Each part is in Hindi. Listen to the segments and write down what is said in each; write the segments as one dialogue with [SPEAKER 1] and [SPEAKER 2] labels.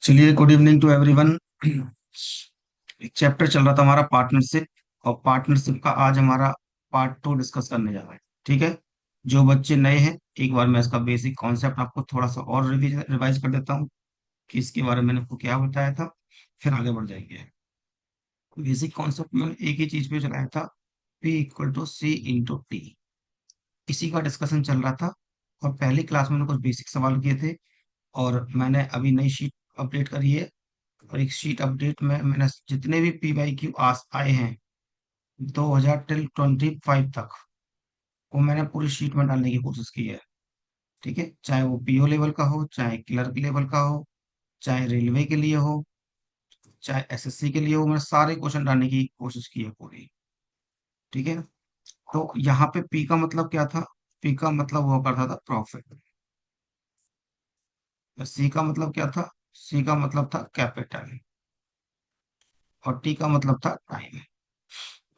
[SPEAKER 1] चलिए, गुड इवनिंग टू एवरीवन। एक चैप्टर चल रहा था हमारा पार्टनरशिप, और पार्टनरशिप का आज हमारा पार्ट 2 डिस्कस करने जा रहे हैं। ठीक है। जो बच्चे नए हैं, एक बार मैं इसका बेसिक कॉन्सेप्ट आपको थोड़ा सा और रिवाइज कर देता हूँ कि इसके बारे में मैंने आपको क्या बताया था, फिर आगे बढ़ जाएंगे। बेसिक कॉन्सेप्ट में एक ही चीज पे चलाया था, P = C × T। इसी का डिस्कशन चल रहा था, और पहली क्लास में मैंने कुछ बेसिक सवाल किए थे, और मैंने अभी नई शीट अपडेट करी है। और एक शीट अपडेट में मैंने जितने भी PYQ आस आए हैं 2000 टिल 25 तक, वो मैंने पूरी शीट में डालने की कोशिश की है। ठीक है, चाहे वो PO लेवल का हो, चाहे क्लर्क लेवल का हो, चाहे रेलवे के लिए हो, चाहे SSC के लिए हो, मैंने सारे क्वेश्चन डालने की कोशिश की है पूरी। ठीक है। तो यहाँ पे P का मतलब क्या था? P का मतलब हुआ करता था प्रॉफिट। C का मतलब क्या था? C का मतलब था कैपिटल। और T का मतलब था टाइम।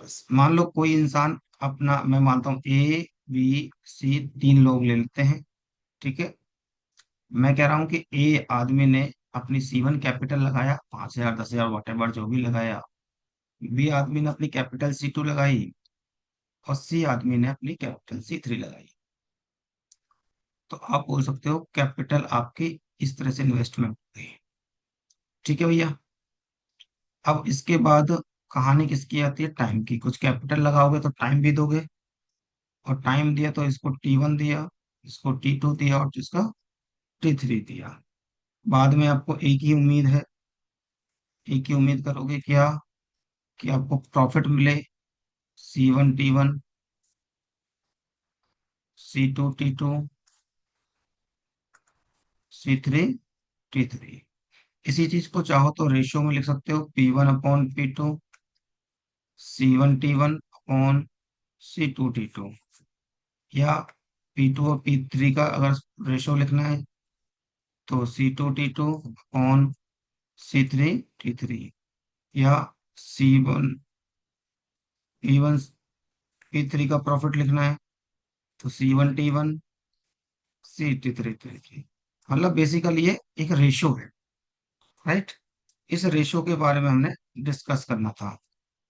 [SPEAKER 1] बस मान लो कोई इंसान अपना, मैं मानता हूँ A B C तीन लोग ले लेते हैं। ठीक है। मैं कह रहा हूँ कि A आदमी ने अपनी C1 कैपिटल लगाया 5,000 10,000 वॉटेवर जो भी लगाया। B आदमी ने अपनी कैपिटल C2 लगाई, और C आदमी ने अपनी कैपिटल C3 लगाई। तो आप बोल सकते हो कैपिटल आपकी इस तरह से इन्वेस्टमेंट हो गई। ठीक है भैया। अब इसके बाद कहानी किसकी आती है? टाइम की। कुछ कैपिटल लगाओगे तो टाइम भी दोगे, और टाइम दिया तो इसको T1 दिया, इसको T2 दिया, और इसका T3 दिया। बाद में आपको एक ही उम्मीद है, एक ही उम्मीद करोगे क्या? कि आपको प्रॉफिट मिले। C1 T1, C2 T2, C3 T3। इसी चीज को चाहो तो रेशियो में लिख सकते हो, P1/P2, C1T1/C2T2। या P2 और P3 का अगर रेशियो लिखना है तो C2T2/C3T3। या C1P1P3 का प्रॉफिट लिखना है तो C1T1/C3T3। मतलब बेसिकली ये एक रेशियो है। राइट। इस रेशियो के बारे में हमने डिस्कस करना था।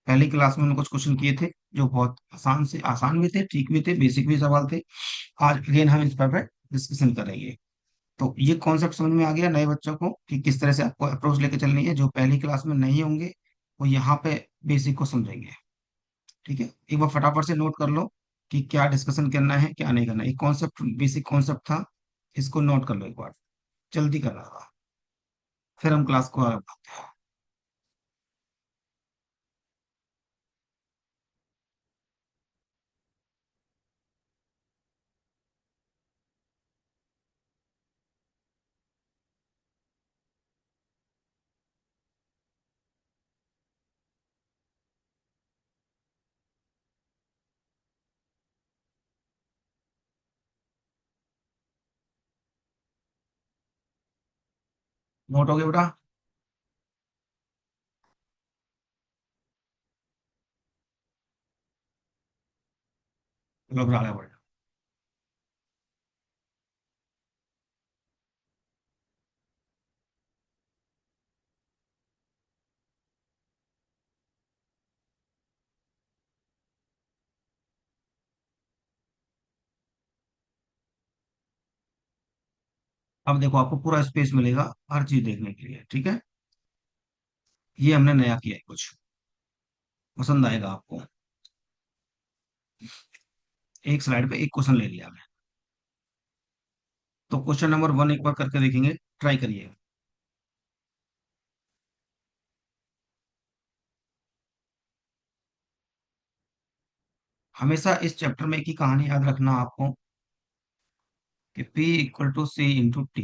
[SPEAKER 1] पहली क्लास में हमने कुछ क्वेश्चन किए थे, जो बहुत आसान से आसान भी थे, ठीक भी थे, बेसिक भी सवाल थे। आज अगेन हम इस पर डिस्कशन करेंगे। तो ये कॉन्सेप्ट समझ में आ गया नए बच्चों को कि किस तरह से आपको अप्रोच लेके चलनी है। जो पहली क्लास में नहीं होंगे वो यहाँ पे बेसिक को समझेंगे। ठीक है। एक बार फटाफट से नोट कर लो कि क्या डिस्कशन करना है, क्या नहीं करना है। एक कॉन्सेप्ट, बेसिक कॉन्सेप्ट था, इसको नोट कर लो एक बार। जल्दी करना था, फिर हम क्लास को आगे बढ़ाते हैं। नोट हो गया बेटा? चलो फिर आगे बढ़ो। अब देखो, आपको पूरा स्पेस मिलेगा हर चीज देखने के लिए। ठीक है। ये हमने नया किया है कुछ, पसंद आएगा आपको। एक स्लाइड पे एक क्वेश्चन ले लिया मैं। तो क्वेश्चन नंबर 1 एक बार करके देखेंगे, ट्राई करिए। हमेशा इस चैप्टर में एक ही कहानी याद रखना आपको, कि P = C × T।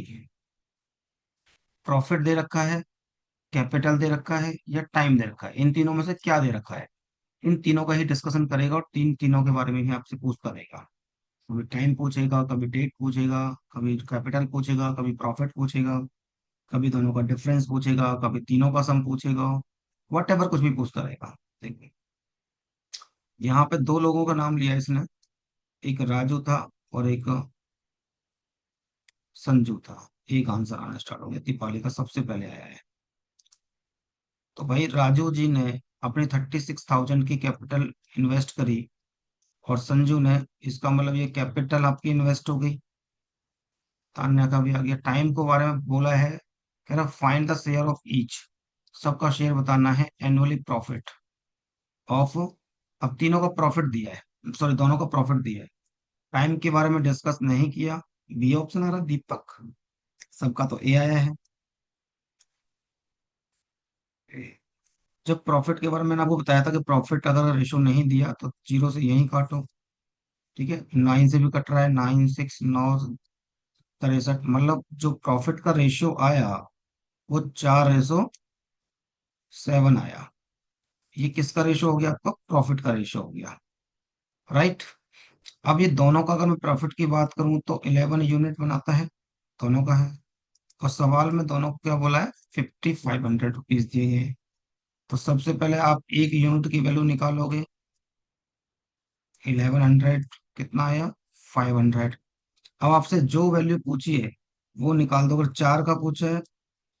[SPEAKER 1] प्रॉफिट दे रखा है, कैपिटल दे रखा है, या टाइम दे रखा है। इन तीनों में से क्या दे रखा है? इन तीनों का ही डिस्कशन करेगा, और तीनों के बारे में ही आपसे पूछता रहेगा। कभी टाइम पूछेगा, कभी डेट पूछेगा, कभी कैपिटल पूछेगा, कभी प्रॉफिट पूछेगा, कभी दोनों का डिफरेंस पूछेगा, कभी तीनों का सम पूछेगा। वट एवर कुछ भी पूछता रहेगा। देखिए, यहाँ पे दो लोगों का नाम लिया इसने। एक राजू था और एक संजू था। एक आंसर आना स्टार्ट हो गया, दीपावली का सबसे पहले आया है। तो भाई राजू जी ने अपनी 36,000 की कैपिटल इन्वेस्ट करी, और संजू ने, इसका मतलब ये कैपिटल आपकी इन्वेस्ट हो गई। तान्या का भी आ गया। टाइम को बारे में बोला है, कह रहा find the share of each, सबका शेयर बताना है एनुअली प्रॉफिट ऑफ। अब तीनों का प्रॉफिट दिया है, सॉरी दोनों का प्रॉफिट दिया है। टाइम के बारे में डिस्कस नहीं किया। बी ऑप्शन आ रहा दीपक। सबका तो ए आया है। जब प्रॉफिट के बारे में मैंने आपको बताया था कि प्रॉफिट अगर रेशो नहीं दिया तो जीरो से यहीं काटो। ठीक है, 9 से भी कट रहा है, 9 6 9 63, मतलब जो प्रॉफिट का रेशियो आया वो 4:7 आया। ये किसका रेशियो हो गया? आपका प्रॉफिट का रेशियो हो गया। राइट। अब ये दोनों का अगर मैं प्रॉफिट की बात करूं तो 11 यूनिट बनाता है, दोनों का है। और सवाल में दोनों को क्या बोला है? 5,500 रुपीज दिए हैं। तो सबसे पहले आप एक यूनिट की वैल्यू निकालोगे। 1100 कितना आया? 500। अब आपसे जो वैल्यू पूछी है वो निकाल दो। अगर 4 का पूछा है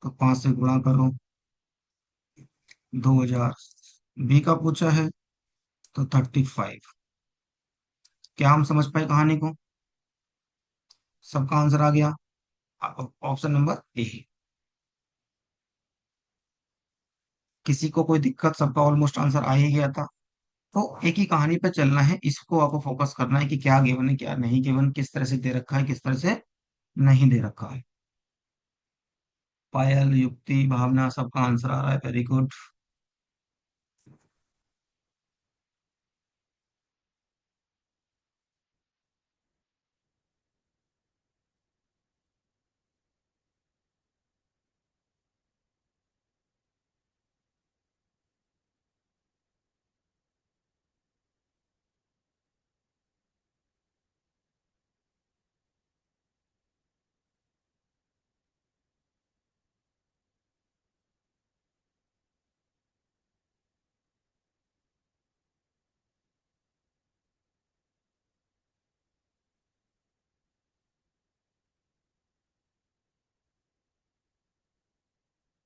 [SPEAKER 1] तो 5 से गुणा करो, 2,000। बी का पूछा है तो 35। क्या हम समझ पाए कहानी को? सबका आंसर आ गया। Option number A. किसी को कोई दिक्कत? सबका ऑलमोस्ट आंसर आ ही गया था। तो एक ही कहानी पे चलना है, इसको आपको फोकस करना है कि क्या गिवन है क्या नहीं गिवन, किस तरह से दे रखा है किस तरह से नहीं दे रखा है। पायल, युक्ति, भावना, सबका आंसर आ रहा है, वेरी गुड।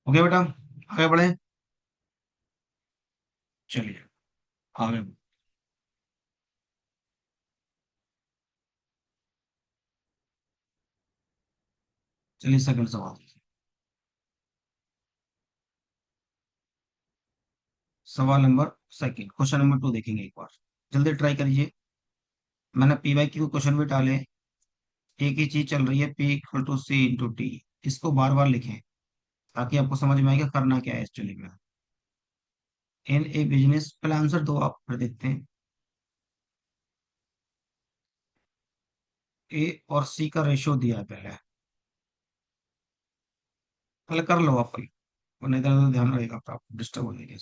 [SPEAKER 1] ओके बेटा, आगे बढ़े। चलिए आगे। चलिए सेकंड सवाल। सवाल नंबर सेकंड, क्वेश्चन नंबर 2 देखेंगे एक बार। जल्दी ट्राई करिए। मैंने पीवाई क्यू क्वेश्चन भी डाले। एक ही चीज चल रही है, P equal to C into T. इसको बार बार लिखें ताकि आपको समझ में आएगा करना क्या है एक्चुअली में। इन ए बिजनेस, पहले आंसर दो आप, फिर देखते हैं। ए और सी का रेशियो दिया है पहले। पहले कर लो आप, वरना इधर उधर ध्यान रहेगा तो आप डिस्टर्ब हो जाएंगे।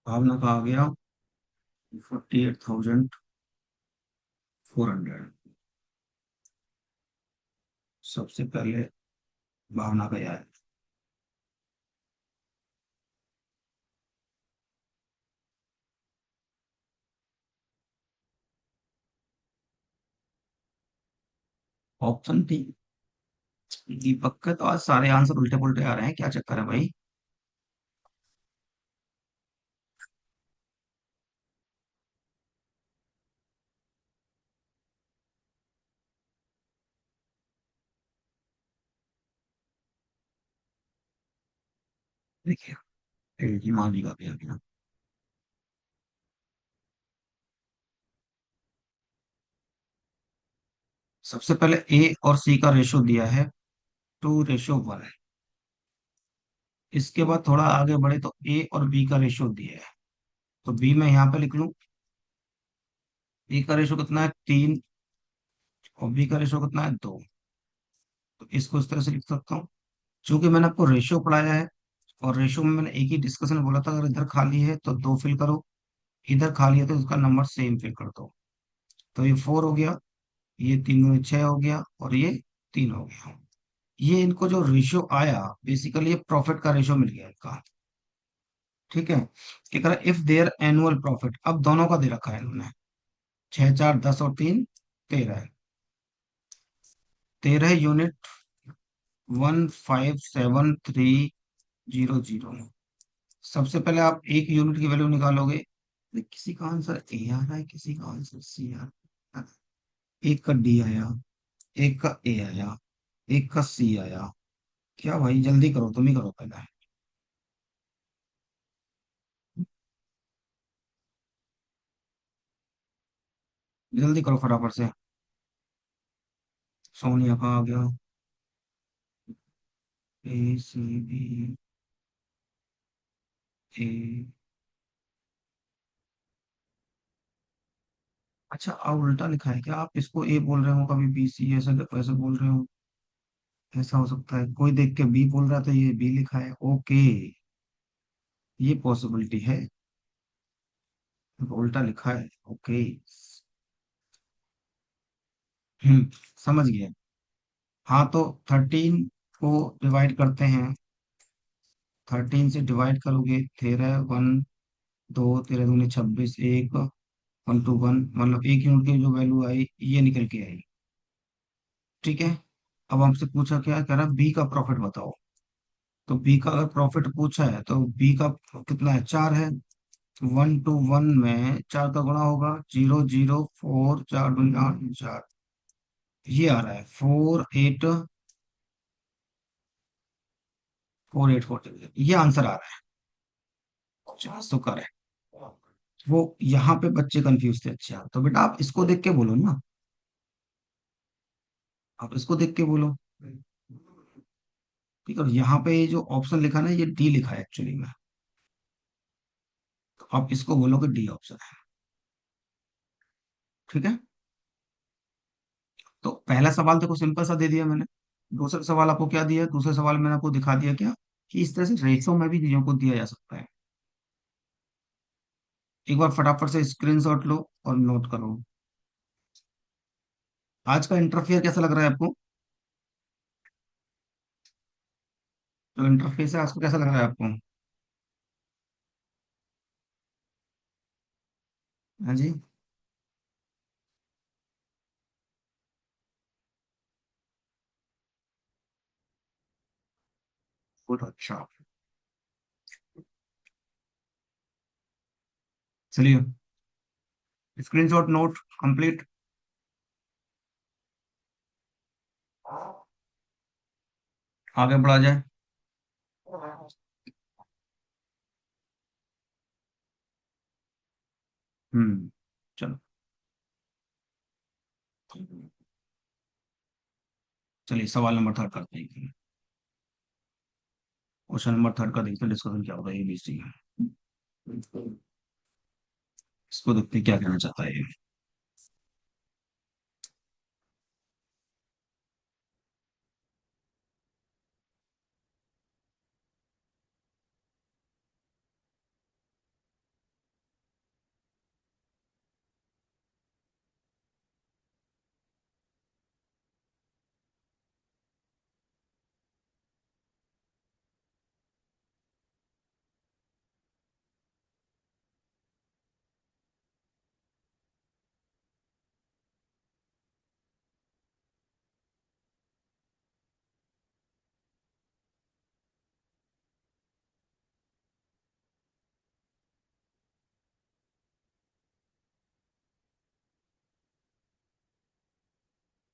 [SPEAKER 1] भावना का आ गया 48,400। सबसे पहले भावना का यार। Option D. दीपक के तो आज सारे आंसर उल्टे पुल्टे आ रहे हैं, क्या चक्कर है भाई? देखिए, ईमान जी का भी आ गया। सबसे पहले ए और सी का रेशो दिया है 2:1। इसके बाद थोड़ा आगे बढ़े तो ए और बी का रेशो दिया है। तो बी मैं यहाँ पे लिख लूं। ए का रेशो कितना है? 3। और बी का रेशो कितना है? 2। तो इसको इस तरह से लिख सकता हूँ। चूंकि मैंने आपको रेशियो पढ़ाया है, और रेशियो में मैंने एक ही डिस्कशन में बोला था, अगर इधर खाली है तो दो फिल करो, इधर खाली है तो इसका नंबर सेम फिल कर दो। तो ये 4 हो गया, ये तीनों 6 हो गया, और ये 3 हो गया। ये इनको जो रेशियो आया, बेसिकली ये प्रॉफिट का रेशियो मिल गया इनका। ठीक है। क्या करा, इफ देयर एनुअल प्रॉफिट, अब दोनों का दे रखा है इन्होंने, 6 4 10 और 3 13, 13 यूनिट 157,300। सबसे पहले आप एक यूनिट की वैल्यू निकालोगे। किसी का आंसर ए आ रहा है, किसी का आंसर सी आ रहा है। एक का डी आया, एक का ए आया, एक का सी आया। क्या भाई, जल्दी करो, तुम ही करो पहले। जल्दी करो फटाफट से। सोनिया का आ गया। ए सी बी ए। अच्छा, अब उल्टा लिखा है क्या? आप इसको ए बोल रहे हो, कभी बी सी, ऐसा ऐसे बोल रहे हो? ऐसा हो सकता है, कोई देख के बी बोल रहा था, ये बी लिखा है। ओके, ये पॉसिबिलिटी है। उल्टा लिखा है। ओके। हम्म, समझ गया। हाँ, तो 13 को डिवाइड करते हैं। 13 से डिवाइड करोगे, 13 1 2, 13 दूनी 26, एक 1 to 1, मतलब एक यूनिट की जो वैल्यू आई ये निकल के आई। ठीक है। अब हमसे पूछा, क्या कह रहा, बी का प्रॉफिट बताओ। तो बी का अगर प्रॉफिट पूछा है तो बी का कितना है, 4 है। 1 to 1 में 4 का गुणा होगा, 0 0 4, 4 दूनी 8, 4। ये आ रहा है 4844, ये आंसर आ रहा है। 50 तो कर है। वो यहाँ पे बच्चे कंफ्यूज थे। अच्छा, तो बेटा आप इसको देख के बोलो ना, आप इसको देख के बोलो। ठीक है, यहाँ पे ये जो ऑप्शन लिखा ना, ये डी लिखा है एक्चुअली में। तो आप इसको बोलोगे डी ऑप्शन है। ठीक है। तो पहला सवाल देखो सिंपल सा दे दिया मैंने। दूसरा सवाल आपको क्या दिया, दूसरे सवाल में मैंने आपको दिखा दिया क्या, कि इस तरह से रेशो में भी चीजों को दिया जा सकता है। एक बार फटाफट से स्क्रीनशॉट लो और नोट करो। आज का इंटरफेयर कैसा लग रहा है आपको? जो इंटरफेस है आज का, कैसा लग रहा है आपको? हाँ जी। बहुत अच्छा। चलिए, स्क्रीनशॉट नोट कंप्लीट। आगे बढ़ा जाए। चलो। चलिए, सवाल नंबर 3 करते हैं। क्वेश्चन नंबर 3 का देखते हैं डिस्कशन क्या होगा, एबीसी। इसको देखते हैं क्या कहना चाहता है ये।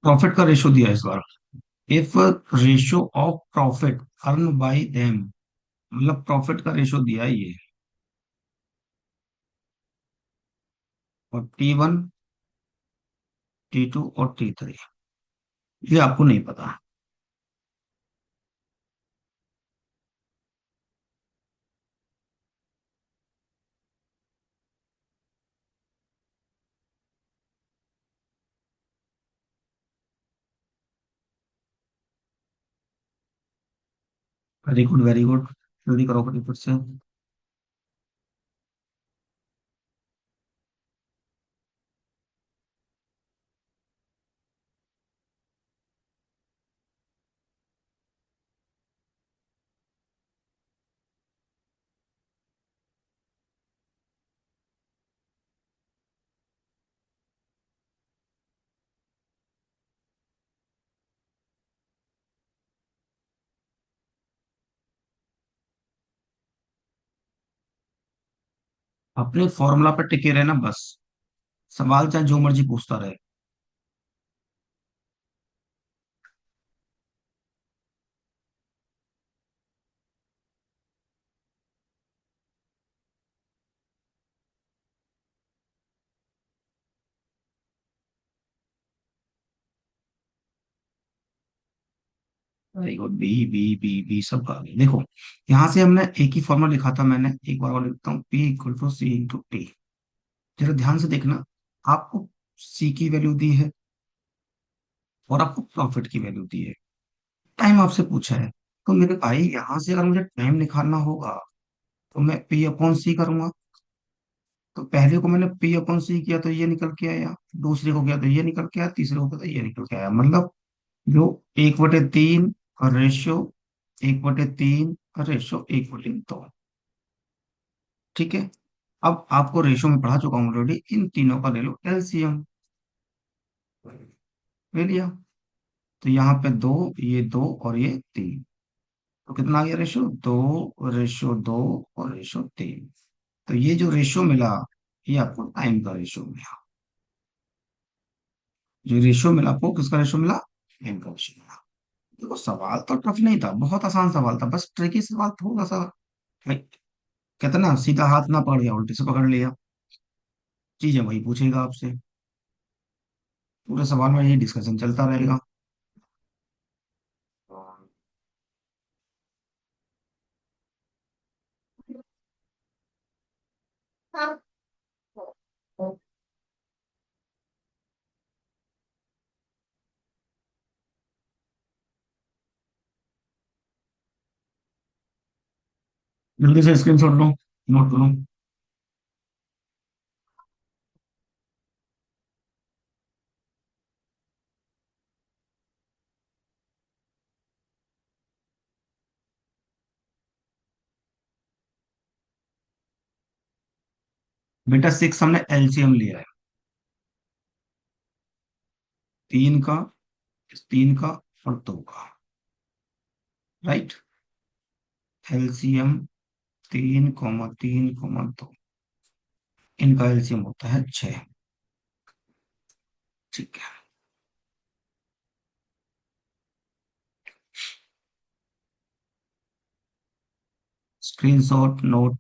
[SPEAKER 1] प्रॉफिट का रेशो दिया है इस बार। If ratio of profit earn by them, मतलब प्रॉफिट का रेशो दिया है ये। और T1, T2 और T3, ये आपको नहीं पता। वेरी गुड वेरी गुड, जल्दी करो फटाफट से। अपने फॉर्मूला पर टिके रहना बस, सवाल चाहे जो मर्जी पूछता रहे। Very good, B B B B सब का बी। देखो, यहाँ से हमने एक ही फॉर्मूला लिखा था, मैंने एक बार और लिखता हूँ, P equal to C into T. जरा ध्यान से देखना, आपको सी की वैल्यू दी है और आपको प्रॉफिट की वैल्यू दी है, टाइम आपसे पूछा है। तो मेरे भाई यहाँ से अगर मुझे टाइम निकालना होगा तो मैं पी अपॉन सी करूंगा। तो पहले को मैंने पी अपॉन सी किया तो ये निकल के आया, दूसरे को किया तो ये निकल के आया, तीसरे को किया तो ये निकल के आया। मतलब जो 1/3 और रेशियो 1/3 और रेशियो 1/2। ठीक है, अब आपको रेशियो में पढ़ा चुका हूँ ऑलरेडी, इन तीनों का ले लो एलसीएम। ले लिया, तो यहाँ पे दो, ये दो और ये तीन, तो कितना आ गया रेशियो, 2/2 और रेशियो 3। तो ये जो रेशियो मिला, ये आपको टाइम का रेशियो मिला। जो रेशियो मिला आपको, किसका रेशियो मिला, टाइम का रेशियो मिला। देखो सवाल तो टफ नहीं था, बहुत आसान सवाल था, बस ट्रिकी सवाल थोड़ा सा। भाई कहते ना, सीधा हाथ ना पकड़ गया उल्टे से पकड़ लिया, चीजें वही पूछेगा आपसे। पूरे सवाल में यही डिस्कशन चलता रहेगा। जल्दी से स्क्रीनशॉट लो, नोट करो। बेटा 6 हमने एलसीएम लिया है, 3 का, इस 3 का और 2 का। राइट, एलसीएम 3,3,2, इनका एलसीएम होता है 6। ठीक है, स्क्रीनशॉट नोट।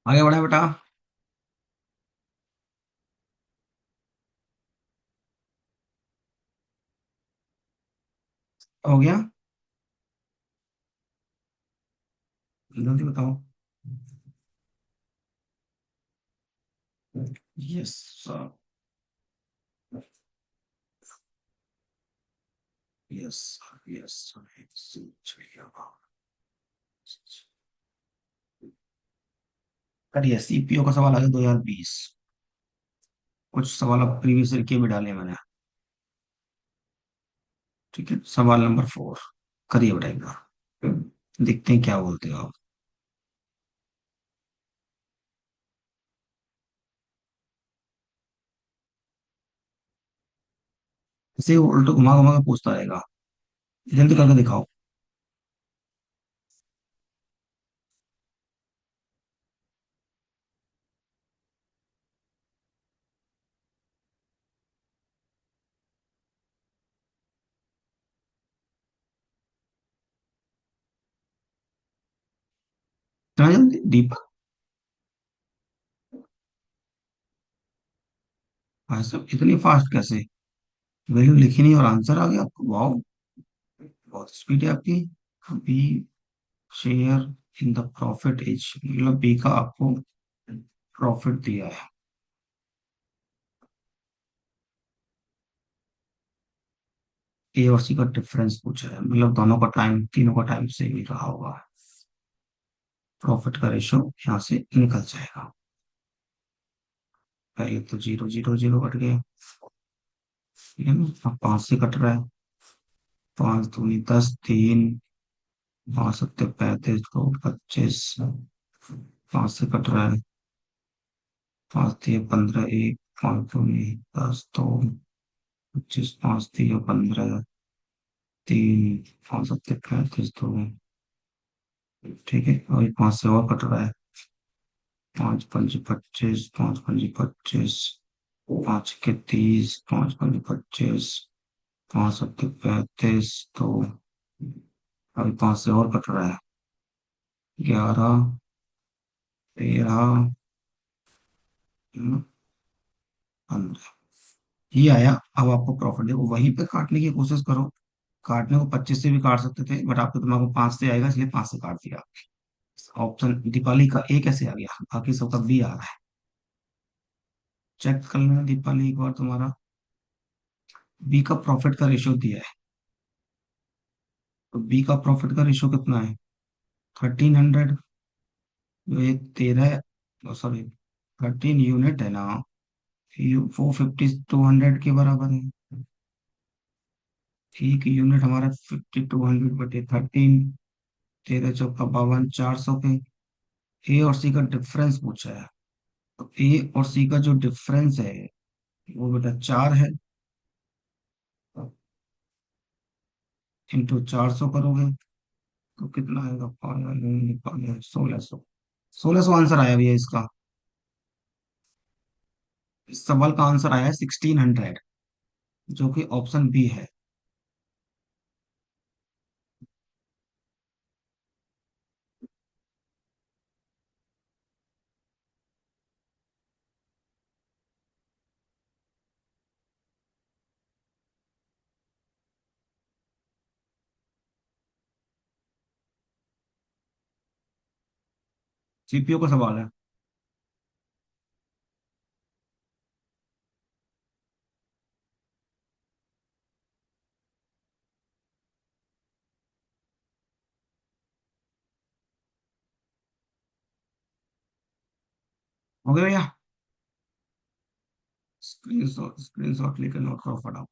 [SPEAKER 1] आगे बढ़े बेटा। हो गया, जल्दी बताओ। Yes sir, yes sir, yes sir, चलिए। करिए, सीपीओ का सवाल आ गया 2020। कुछ सवाल अब प्रीवियस ईयर के भी डाले हैं मैंने। ठीक है, सवाल नंबर 4, करिए बेटा एक बार, देखते हैं क्या बोलते हो आप। इसे उल्टो घुमा घुमा के पूछता रहेगा, जल्दी करके दिखाओ। इतना जल्दी दीपक? भाई साहब इतनी फास्ट कैसे? वैल्यू लिखी नहीं और आंसर आ गया आपको, वाह। बहुत स्पीड है आपकी। B share in the profit as, मतलब बी का आपको प्रॉफिट दिया है। ए और सी का डिफरेंस पूछा है, मतलब दोनों का टाइम, तीनों का टाइम सेम ही रहा होगा। प्रॉफिट का रेशो यहाँ से निकल जाएगा। पहले तो जीरो जीरो जीरो कट गए, ठीक है ना। अब पांच से कट रहा है। पांच दूनी दस, तीन, पांच सत्ते 35, दो 25, पांच से कट रहा है। पांच दिए 15, एक, पांच दूनी 10, दो 25, पांच दिए 15, तीन, पांच सत्ते 35, दो, ठीक है। और ये पांच से और कट रहा है। पांच पंच 25, पांच पंच 25, पांच के 30, पांच पंच 25, पांच सत्ते 35, तो अभी पांच से और कट रहा है। 11, 13, 15, ये आया। अब आपको प्रॉफिट देखो, वहीं पे काटने की कोशिश करो। काटने को 25 से भी काट सकते थे, बट आपके दिमाग में पांच से आएगा, इसलिए पांच से काट दिया। ऑप्शन दीपाली का ए कैसे आ गया, बाकी सबका बी आ रहा है। चेक कर लेना दीपाली एक बार तुम्हारा। बी का प्रॉफिट का रेशियो दिया है, तो बी का प्रॉफिट का रेशियो कितना है? 1300। जो ये 13, सॉरी 13 यूनिट है ना, 450 200 के बराबर है। एक यूनिट हमारा 5200/13। 13 चौका 52, 400 पे। ए और सी का डिफरेंस पूछा है, तो ए और सी का जो डिफरेंस है वो बेटा 4 है। इंटू 400 करोगे तो कितना आएगा? 1600। 1600 आंसर आया भैया इसका। इस सवाल का आंसर आया है 1600, जो कि ऑप्शन बी है। सीपीयू का सवाल है। हो गया भैया? स्क्रीन शॉट लेकर नोट करो फटाफट।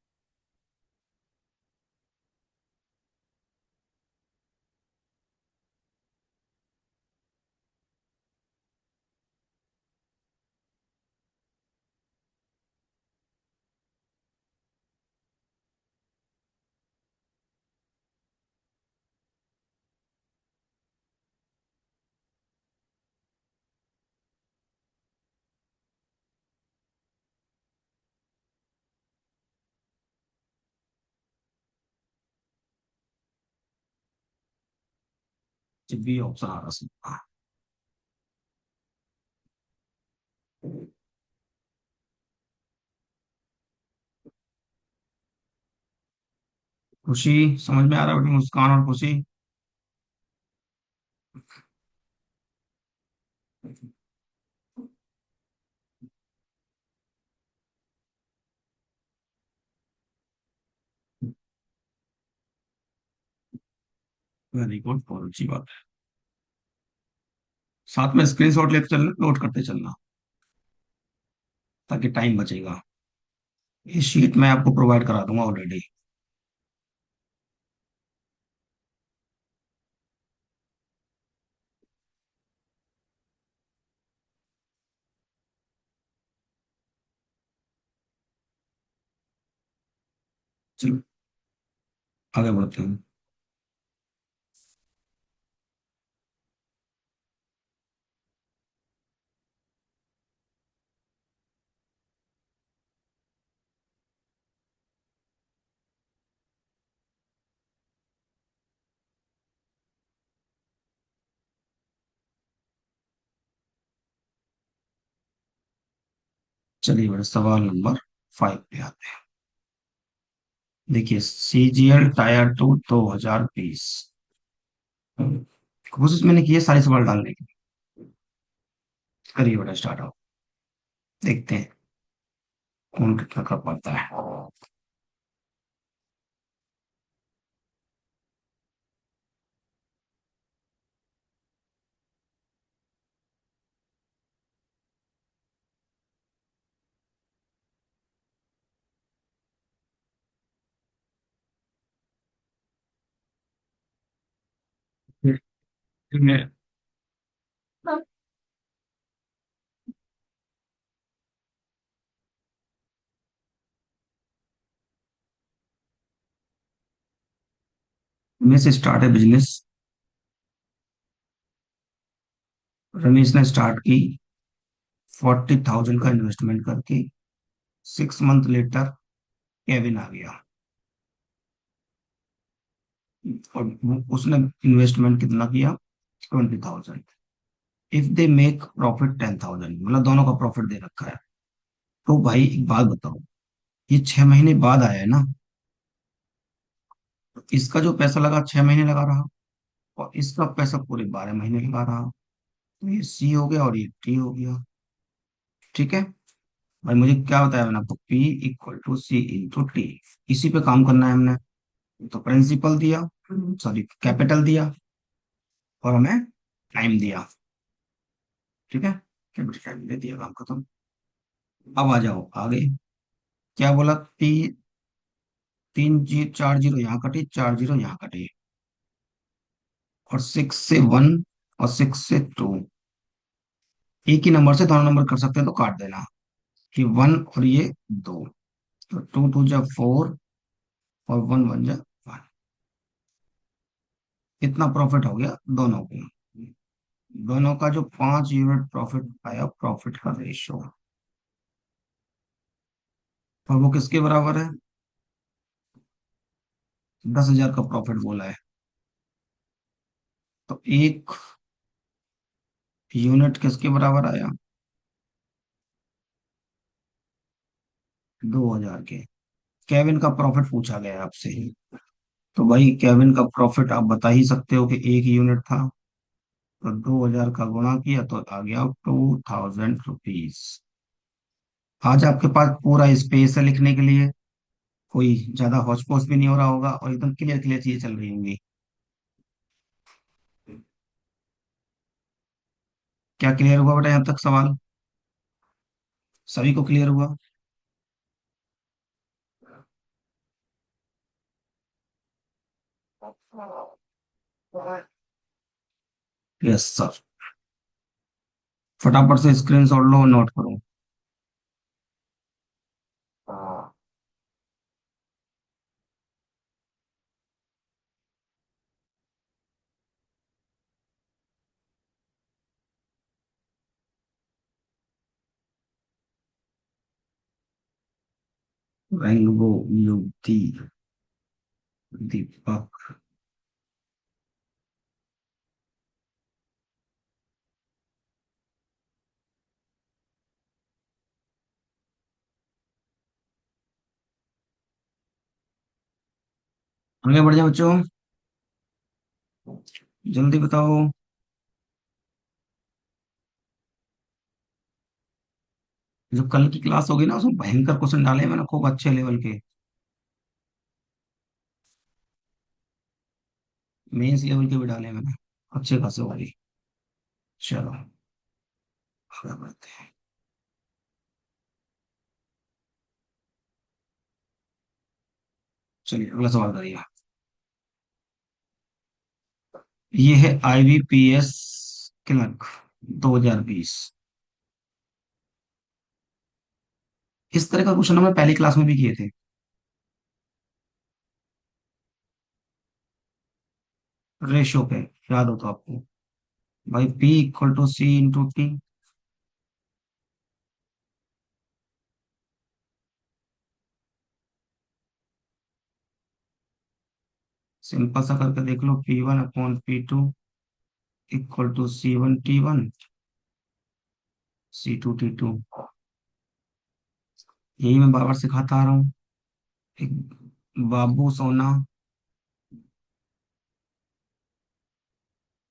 [SPEAKER 1] बी ऑप्शन आ रहा है। खुशी, समझ में आ रहा है बेटी? मुस्कान और खुशी। वेरी गुड, बहुत अच्छी बात है। साथ में स्क्रीनशॉट लेते चलना, नोट करते चलना, ताकि टाइम बचेगा। ये शीट मैं आपको प्रोवाइड करा दूंगा ऑलरेडी। चलो आगे बढ़ते हैं। चलिए बड़े सवाल नंबर 5 पे आते हैं। देखिए, CGL टायर 2 2020। कोशिश मैंने की है सारे सवाल डालने की। करिए बड़ा स्टार्ट आओ, देखते हैं कौन कितना कर पाता है। मैं से स्टार्ट है बिजनेस। रमेश ने स्टार्ट की 40,000 का इन्वेस्टमेंट करके। 6 मंथ लेटर केविन आ गया और उसने इन्वेस्टमेंट कितना किया? 20,000। इफ दे मेक प्रॉफिट 10,000, मतलब दोनों का प्रॉफिट दे रखा है। तो भाई एक बात बताओ, ये 6 महीने बाद आया है ना, तो इसका जो पैसा लगा 6 महीने लगा रहा, और इसका पैसा पूरे 12 महीने लगा रहा। तो ये सी हो गया और ये टी हो गया। ठीक है भाई, मुझे क्या बताया मैंने आपको? P equal to C into T. इसी पे काम करना है हमने। तो प्रिंसिपल दिया, सॉरी कैपिटल दिया, और हमें टाइम दिया। ठीक है, कैपिटल टाइम दे दिया, काम खत्म। अब आ जाओ आगे। क्या बोला? 4 जीरो यहाँ कटे, 4 जीरो यहाँ कटे, और 6 से 1 और 6 से 2। एक ही नंबर से दोनों नंबर कर सकते हैं, तो काट देना कि 1 और ये 2। तो 2 2 जा 4, और 1 1 जा 1। इतना प्रॉफिट हो गया दोनों को। दोनों का जो 5 यूनिट प्रॉफिट आया, प्रॉफिट का रेशो, और वो किसके बराबर है? 10,000 का प्रॉफिट बोला है, तो 1 यूनिट किसके बराबर आया? 2,000 के। केविन का प्रॉफिट पूछा गया है आपसे। तो भाई केविन का प्रॉफिट आप बता ही सकते हो कि 1 यूनिट था। तो 2,000 का गुणा किया तो आ गया 2,000 रुपीज। आज आपके पास पूरा स्पेस है लिखने के लिए। कोई ज्यादा हौच पौच भी नहीं हो रहा होगा, और एकदम क्लियर क्लियर चीजें चल रही होंगी। क्या क्लियर हुआ बेटा यहाँ तक सवाल? सभी को क्लियर हुआ? Yes sir. फटाफट से स्क्रीनशॉट लो, नोट करो। रेनबो, युक्ति, दीपक। आगे बढ़ जाओ बच्चों, जल्दी बताओ। जो कल की क्लास होगी ना, उसमें भयंकर क्वेश्चन डाले हैं मैंने, खूब अच्छे लेवल के, मेंस लेवल के भी डाले हैं मैंने, अच्छे खासे वाली। चलो आगे बढ़ते हैं। चलिए अगला सवाल करिए। ये है IBPS क्लर्क 2020। इस तरह का क्वेश्चन हमने पहली क्लास में भी किए थे। रेशो पे याद हो तो आपको। भाई P = C × T। सिंपल सा करके देख लो, P1/P2 = C1T1 C2T2। यही मैं बार बार सिखाता आ रहा हूँ। एक बाबू सोना,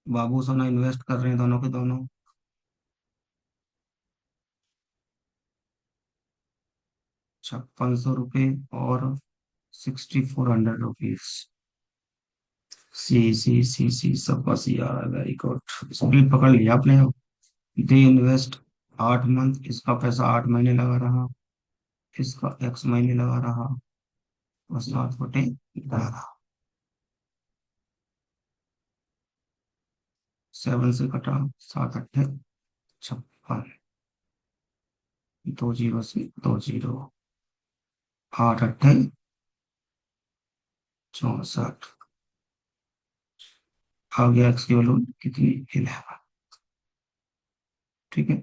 [SPEAKER 1] बाबू सोना इन्वेस्ट कर रहे हैं दोनों के दोनों। 5600 रुपये और 6400 रुपीज। सी सबका सी आ रहा है, वेरी गुड। स्पीड पकड़ लिया आपने अब। दे इन्वेस्ट 8 मंथ, इसका पैसा 8 महीने लगा रहा, इसका x महीने लगा रहा, और 7/12। 7 से कटा, 7 8 56, 2 जीरो से 2 जीरो, 8 8 64। आ गया एक्स की वैल्यू कितनी, 11। ठीक है,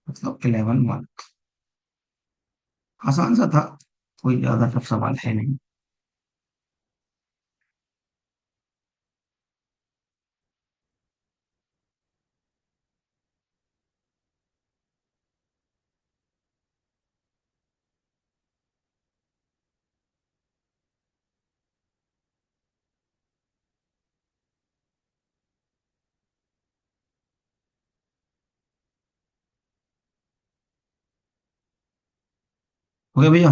[SPEAKER 1] मतलब 11 मंथ। आसान सा था, कोई ज्यादा टफ सवाल है नहीं। हो गया भैया।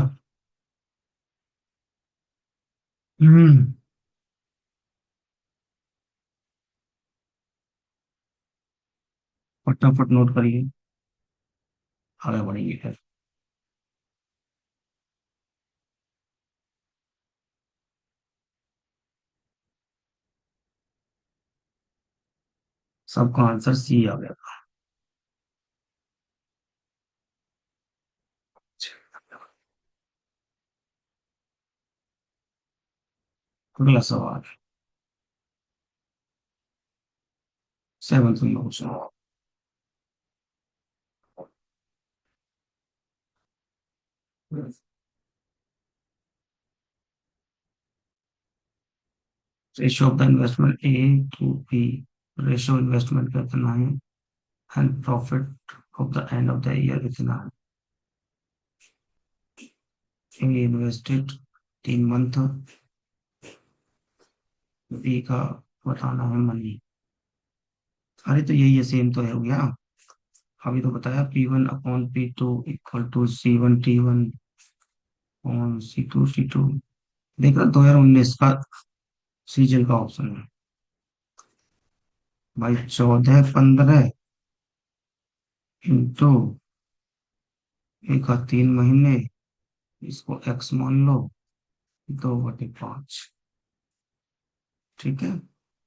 [SPEAKER 1] हम्म। फटाफट नोट करिए, आगे बढ़ेंगे फिर। सबका आंसर सी आ गया। अगला सवाल, 7th question. Ratio of the investment A to B, ratio investment का कितना है, and profit of the end of the year कितना है। ए इन्वेस्टेड 3 मंथ, बी का बताना है मनी। अरे तो यही है, सेम तो है, हो गया। अभी तो बताया P1/P2 = C1T1 अपॉन C2 देख रहा, 2019 का सीजन का ऑप्शन है भाई। 14 15 इंटू एक का 3 महीने, इसको एक्स मान लो, 2/5। ठीक है,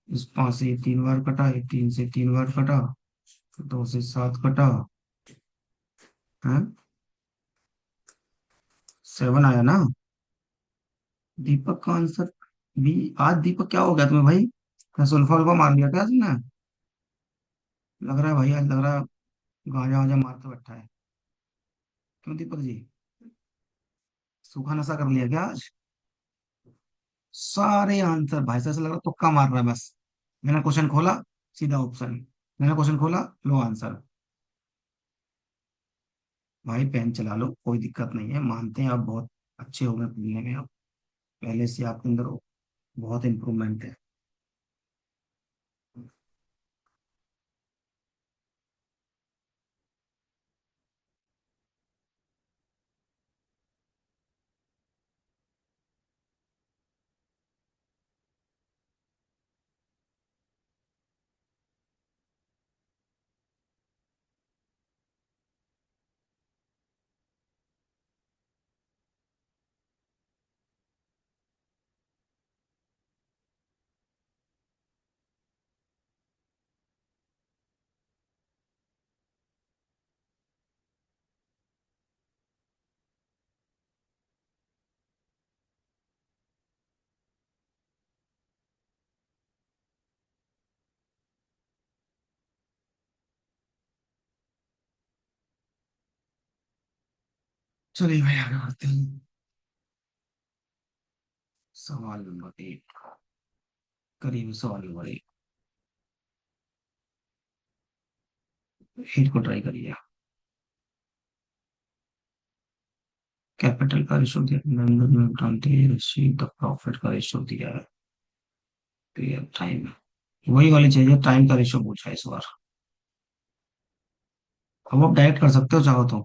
[SPEAKER 1] इस 5 से ये 3 बार कटा, ये 3 से 3 बार कटा, 2 से 7 कटा है, 7 आया ना। दीपक का आंसर बी। आज दीपक क्या हो गया तुम्हें भाई, क्या सुल्फा उल्फा मार लिया क्या तुमने। लग रहा है भाई, आज लग रहा है गांजा वाजा मार के बैठा है। क्यों दीपक जी, सूखा नशा कर लिया क्या आज। सारे आंसर भाई साहब, ऐसा लग रहा है तुक्का मार रहा है बस। मैंने क्वेश्चन खोला, सीधा ऑप्शन। मैंने क्वेश्चन खोला, लो आंसर। भाई पेन चला लो, कोई दिक्कत नहीं है, मानते हैं आप बहुत अच्छे हो गए पढ़ने में अब। पहले से आपके अंदर बहुत इम्प्रूवमेंट है। चलिए भाई आगे बढ़ते हैं। सवाल नंबर 1, करीब सवाल नंबर 1। को ट्राई करिए। कैपिटल का रेशो दिया, द प्रॉफिट का रेशो दिया है, पीरियड टाइम, वही वाली चाहिए, टाइम का रेशो पूछा है इस बार। अब आप डायरेक्ट कर सकते हो चाहो तो।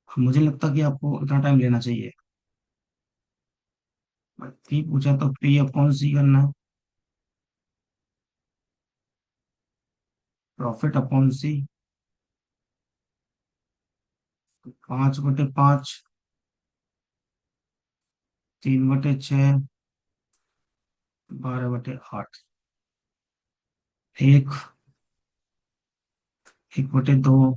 [SPEAKER 1] मुझे लगता कि आपको इतना टाइम लेना चाहिए। पी पूछा तो पी अपॉन सी करना है, प्रॉफिट अपॉन सी। 5/5, 3/6, 12/8, एक, 1/2,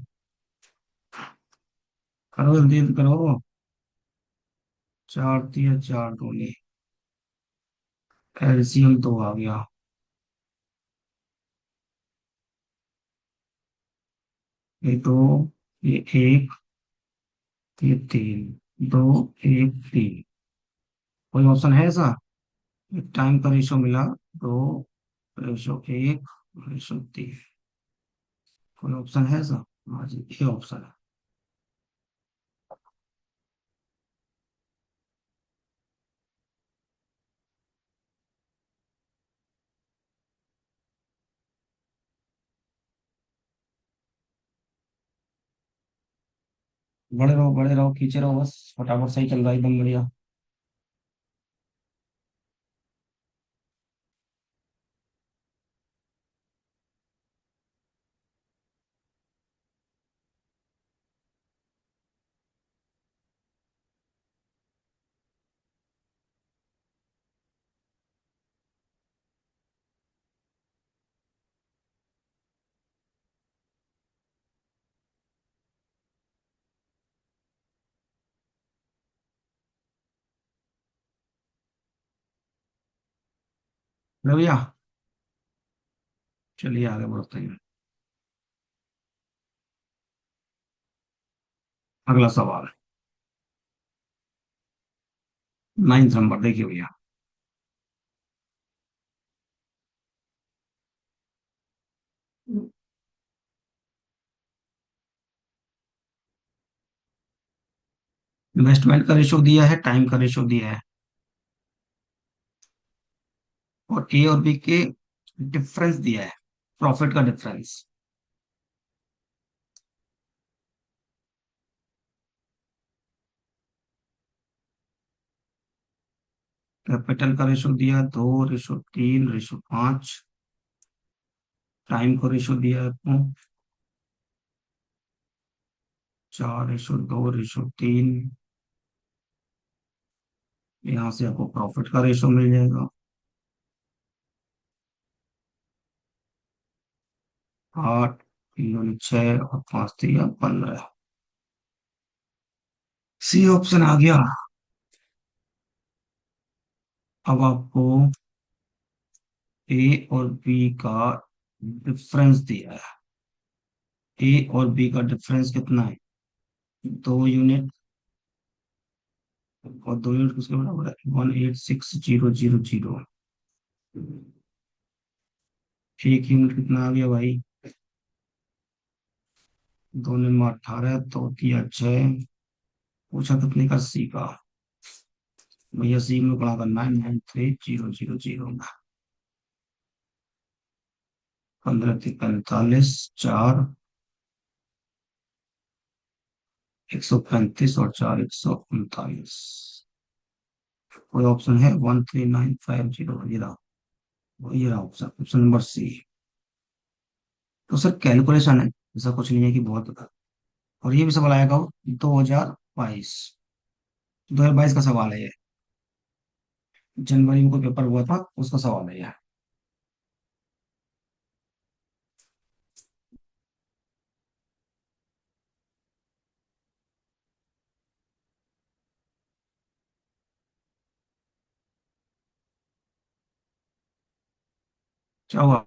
[SPEAKER 1] करो जल्दी करो। 4 × 3 = 4 दूनी, एलसीएम 2 आ गया। ये 2, ये 1, ये 3, 2, 1, 3। कोई ऑप्शन है ऐसा? टाइम का रेशो मिला, 2/1, रेशो 3। कोई ऑप्शन है ऐसा? हाँ जी, ये ऑप्शन है। बड़े रहो, खींचे रहो बस, फटाफट, सही चल रहा है एकदम बढ़िया। ले भैया, चलिए आगे बढ़ते हैं। अगला सवाल, 9 नंबर, देखिए भैया। इन्वेस्टमेंट का रेशो दिया है, टाइम का रेशो दिया है, और ए और बी के डिफरेंस दिया है, प्रॉफिट का डिफरेंस। कैपिटल का रेशो दिया 2/3/5। टाइम को रेशो दिया है आपको 4/2/3। यहाँ से आपको प्रॉफिट का रेशो मिल जाएगा, 8, 3 दूनी 6, और 5 3 = 15। सी ऑप्शन आ गया। अब आपको ए और बी का डिफरेंस दिया है। ए और बी का डिफरेंस कितना है? 2 यूनिट, और 2 यूनिट किसके बराबर है? 186,000। 1 यूनिट कितना आ गया भाई? 2 में 18, तो किया 6। पूछा कितने का? सी का। भैया सी में बड़ा करना है, 93,000। 15 × 3 = 45, 4, 135, और 4 139। कोई ऑप्शन है? 13950, ये रहा ऑप्शन, ऑप्शन नंबर सी। तो सर कैलकुलेशन है, ऐसा कुछ नहीं है कि बहुत। और ये भी सवाल आएगा 2022, 2022 का सवाल है ये। जनवरी में कोई पेपर हुआ था, उसका सवाल है ये। क्या हुआ?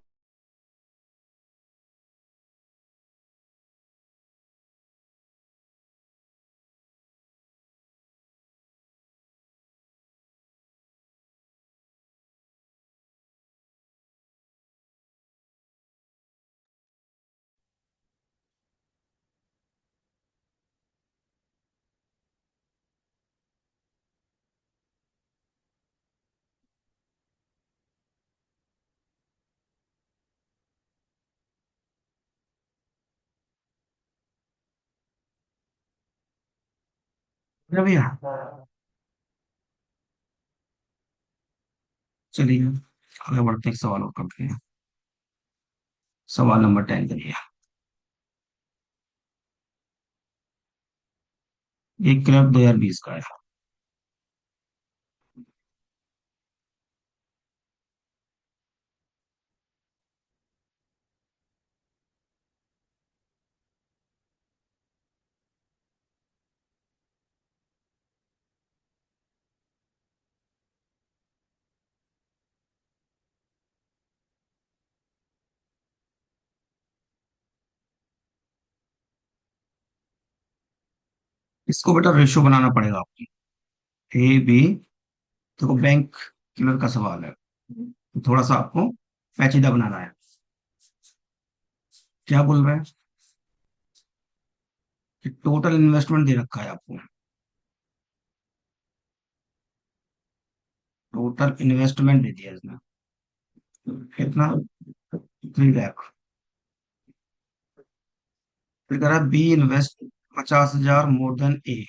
[SPEAKER 1] अरे भैया, चलिए आगे बढ़ते हैं, एक सवाल और करते हैं। सवाल नंबर 10 करिए। ये क्लब 2020 का है। इसको बेटा रेशियो बनाना पड़ेगा आपको। ए बी, देखो बैंक क्लर्क का सवाल है, तो थोड़ा सा आपको पेचीदा बनाना है। क्या बोल रहे हैं कि टोटल इन्वेस्टमेंट दे रखा है आपको। टोटल इन्वेस्टमेंट दे दिया इसने, कितना? 3 लाख। फिर कह रहा है बी इन्वेस्ट 50,000 मोर देन ए,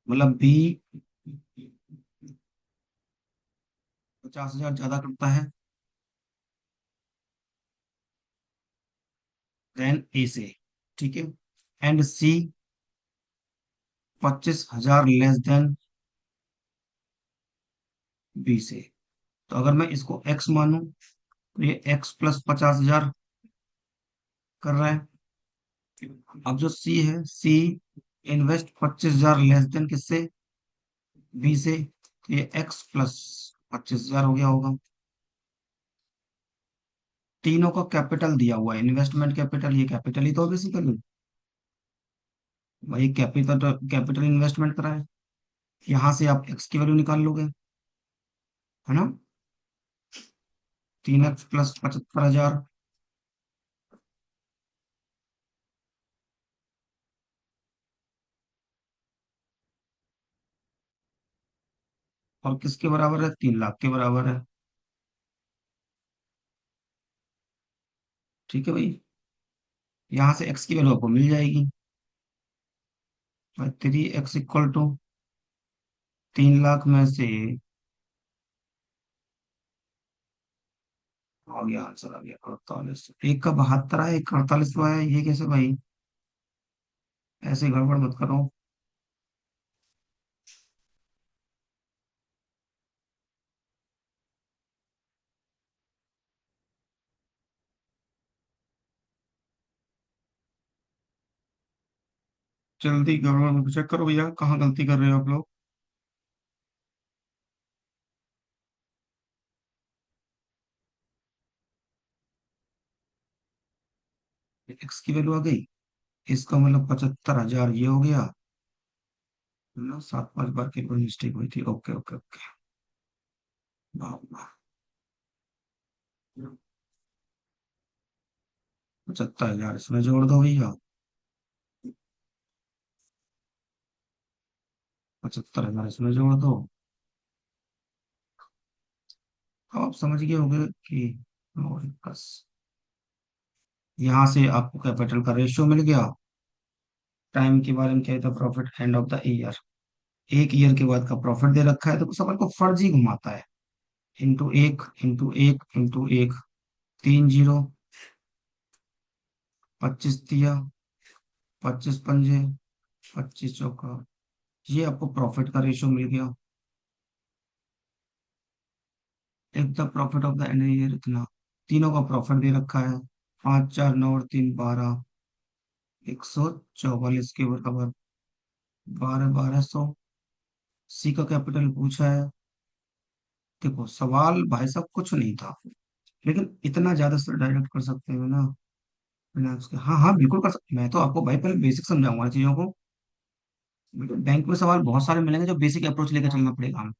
[SPEAKER 1] मतलब बी 50,000 ज्यादा करता है देन ए से, ठीक है। And C 25,000 less than B से। तो अगर मैं इसको एक्स मानूं तो ये एक्स प्लस 50,000 कर रहा है। अब जो सी है, सी इन्वेस्ट 25,000 लेस देन किससे? बी से। तो ये एक्स प्लस 25,000 हो गया होगा। तीनों का कैपिटल दिया हुआ है, इन्वेस्टमेंट कैपिटल, ये कैपिटल ही तो बेसिकली भाई, कैपिटल कैपिटल इन्वेस्टमेंट करा है। यहाँ से आप एक्स की वैल्यू निकाल लोगे, है ना? 3x प्लस 75,000, और किसके बराबर है? 3 लाख के बराबर है। ठीक है भाई, यहाँ से एक्स की वैल्यू आपको मिल जाएगी। 3x इक्वल टू 3 लाख में से, आ गया आंसर, आ गया 48। एक का 72 आया, एक का 48 आया, ये कैसे भाई? ऐसे गड़बड़ मत करो। जल्दी गड़बड़ मत चेक करो भैया, कहाँ गलती कर रहे हो आप लोग। एक्स की वैल्यू आ गई, इसका मतलब 75,000 ये हो गया ना। 7 5 बार की कोई मिस्टेक हुई थी, ओके ओके ओके। वाह वाह। 75,000 इसमें जोड़ दो भैया, 75,000 इसमें जोड़ दो। अब आप समझ गए होंगे कि, और बस, यहाँ से आपको कैपिटल का रेशियो मिल गया। टाइम के बारे में क्या था? Profit end of the year, एक ईयर के बाद का प्रॉफिट दे रखा है, तो सवाल को फर्जी घुमाता है। इंटू एक, इंटू एक, इंटू एक, 3 जीरो, 25 दिया, 25 पंजे, 25 चौका, ये आपको प्रॉफिट का रेशियो मिल गया। एक the profit of the end year इतना, तीनों का प्रॉफिट दे रखा है। 5 4 9 और 3 12, 144 के बराबर, 12 1200। सी का कैपिटल पूछा है। देखो सवाल भाई साहब कुछ नहीं था, लेकिन इतना ज्यादा से डायरेक्ट कर सकते हो ना बिना उसके। हाँ हाँ बिल्कुल कर सकते, मैं तो आपको भाई पहले बेसिक समझाऊंगा चीजों को। बिल्कुल, बैंक में सवाल बहुत सारे मिलेंगे जो बेसिक अप्रोच लेकर चलना पड़ेगा हमें।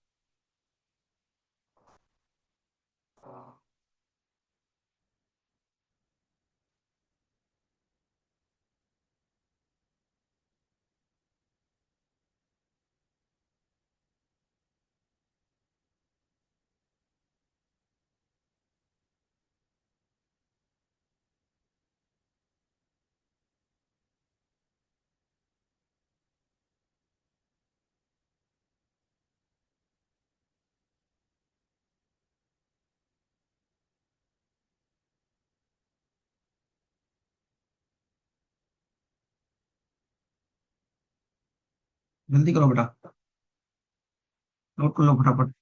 [SPEAKER 1] जल्दी करो बेटा, नोट कर लो फटाफट।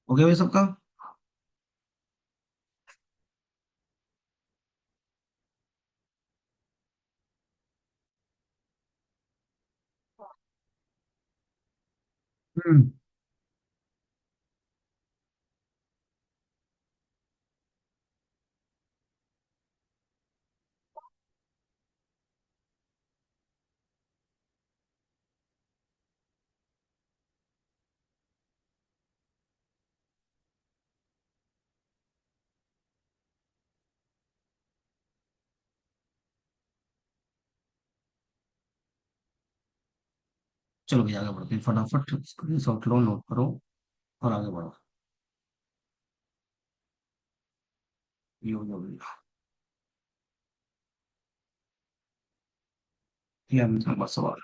[SPEAKER 1] हो गया भाई सबका? हम्म। चलो भैया आगे बढ़ते हैं, फटाफट स्क्रीन शॉट लो, नोट करो और आगे बढ़ो। ये हो गया भैया। ये नंबर सवाल।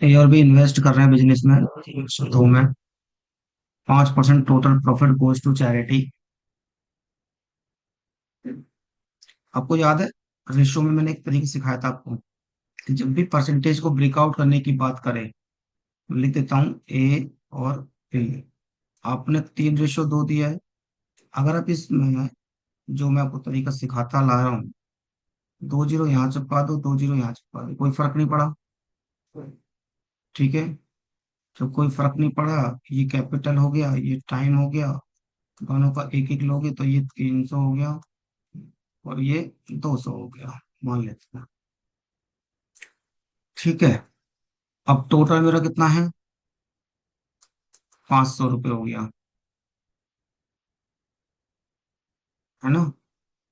[SPEAKER 1] ये और भी इन्वेस्ट कर रहे हैं बिजनेस में, दो में। 5% total profit goes to charity. आपको याद है, रेशियो में मैंने एक तरीके सिखाया था आपको कि जब भी परसेंटेज को ब्रेकआउट करने की बात करें, लिख देता हूँ ए और बी। आपने 3:2 दिया है। अगर आप इसमें जो मैं आपको तरीका सिखाता ला रहा हूँ, 2 जीरो यहाँ चिपका दो, 2 जीरो यहाँ चिपका दो, कोई फर्क नहीं पड़ा। ठीक है, जब कोई फर्क नहीं पड़ा, ये कैपिटल हो गया, ये टाइम हो गया, दोनों का एक एक लोगे तो ये 300 हो गया और ये 200 हो गया, मान लेते हैं। ठीक है, अब टोटल मेरा कितना है? 500 रुपये हो गया, है ना?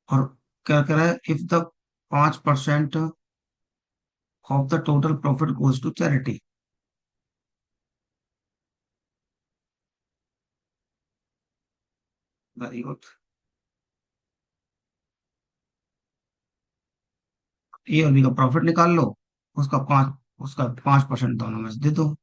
[SPEAKER 1] और क्या कह रहा है, if the 5% of the total profit goes to charity. Very good. A और बी का प्रॉफिट निकाल लो, उसका 5% दोनों में से दे दो।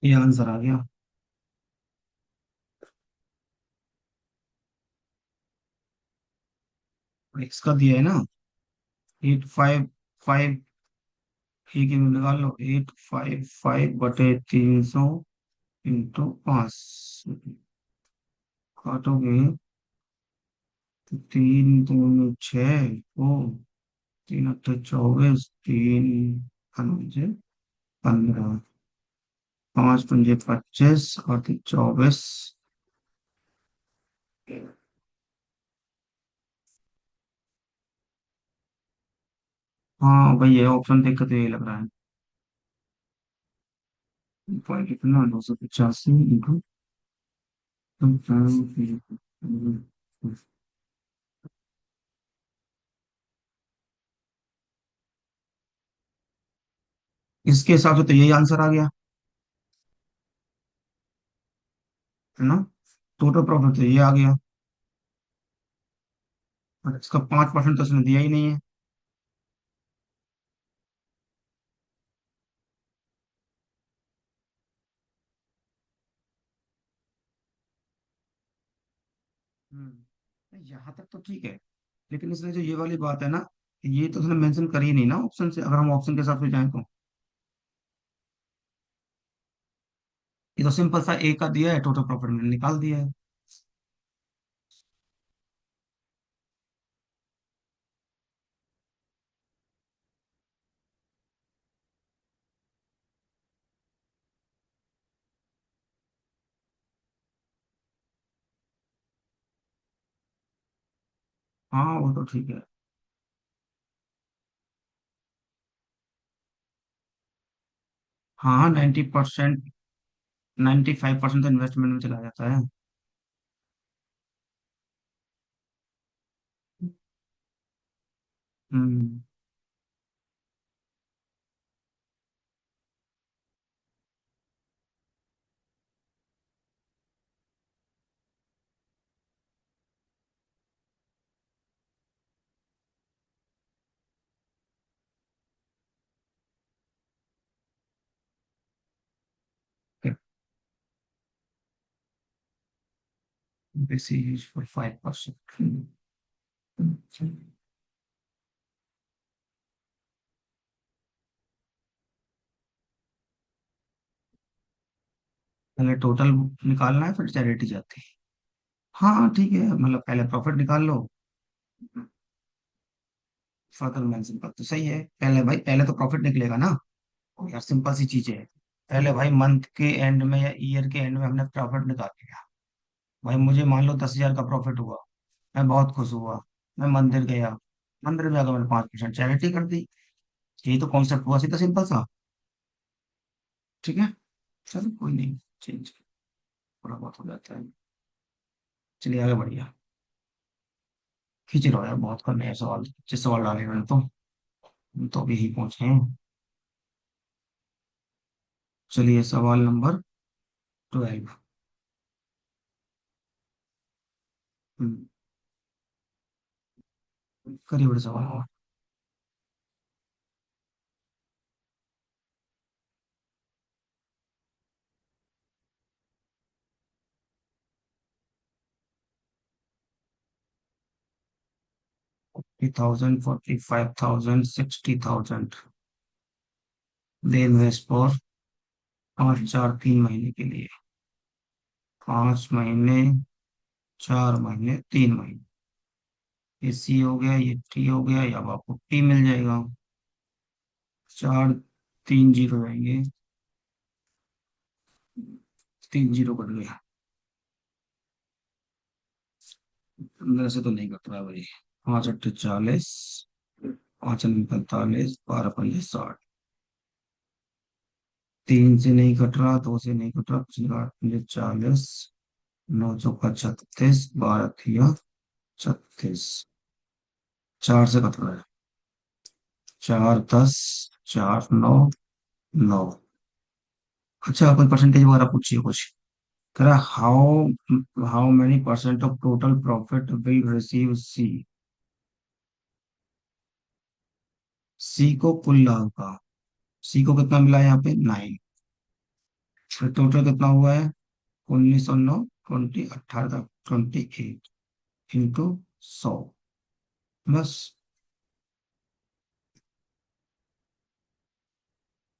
[SPEAKER 1] ये आंसर आ गया। इसका दिया है ना, 855। ठीक है, निकाल लो, 855/300 इंटू 5। काटोगे तो 3 दूनी 6 ओ, 3 अट्ठे 24, 3 पंजे 15, 5 पंजे 25 और 24। हाँ भाई, ये ऑप्शन देख के तो यही लग रहा है। पॉइंट कितना, 285 इंटू। इसके हिसाब से तो यही आंसर आ गया, है ना? टोटल प्रॉफिट तो ये आ गया, और इसका 5% तो इसने दिया ही नहीं है। यहाँ तक तो ठीक है, लेकिन इसने जो ये वाली बात है ना, ये तो उसने मेंशन करी ही नहीं ना ऑप्शन से, अगर हम ऑप्शन के हिसाब से जाएं तो। ये तो सिंपल सा ए का दिया है, टोटल प्रॉफिट मैंने निकाल दिया है। हाँ वो तो ठीक है। हाँ 90%, 95% तो इन्वेस्टमेंट में चला जाता है। हम्म। 5%। पहले टोटल निकालना है फिर चैरिटी जाती है। हाँ ठीक है, मतलब पहले प्रॉफिट निकाल लो, फर्दर मेंशन कर तो सही है। पहले भाई, पहले तो प्रॉफिट निकलेगा ना। यार सिंपल सी चीजें है। पहले भाई मंथ के एंड में या ईयर के एंड में हमने प्रॉफिट निकाल लिया। भाई मुझे मान लो 10,000 का प्रॉफिट हुआ, मैं बहुत खुश हुआ, मैं मंदिर गया, मंदिर में जाकर मैंने 5% चैरिटी कर दी। यही तो कॉन्सेप्ट हुआ, सीधा सिंपल सा। ठीक है, चलो कोई नहीं, चेंज थोड़ा बहुत हो जाता है। चलिए आगे बढ़िया। खींच रहा यार, बहुत करने हैं सवाल, जिस सवाल डाले मैंने तो, हम तो अभी ही पहुंचे हैं। चलिए सवाल नंबर 12। करिए बड़े सवाल। 40,000, 45,000, 60,000 दे इन्वेस्ट फॉर 5, 4, 3 महीने के लिए। 5 महीने, 4 महीने, 3 महीने। ये सी हो गया, ये टी हो गया, या अब आपको टी मिल जाएगा। चार, 3 जीरो रहेंगे, 3 जीरो कट गया। 15 से तो नहीं कट रहा भाई। 5 8 40, 5 9 45, 12 15 60। 3 से नहीं कट रहा, 2 से नहीं कट रहा, कुछ नहीं, 8 5 40, 9 चौका 36, 12 तिया 36। 4 से कट रहा है। 4 10, 4 9 9। अच्छा कोई परसेंटेज वगैरह पूछिए कुछ। कह रहा how how many percent of total profit will receive C. C को कुल लाभ का, सी को कितना मिला है यहाँ पे 9, फिर टोटल कितना हुआ है 19 और 9, 18 28 इंटू 100, बस।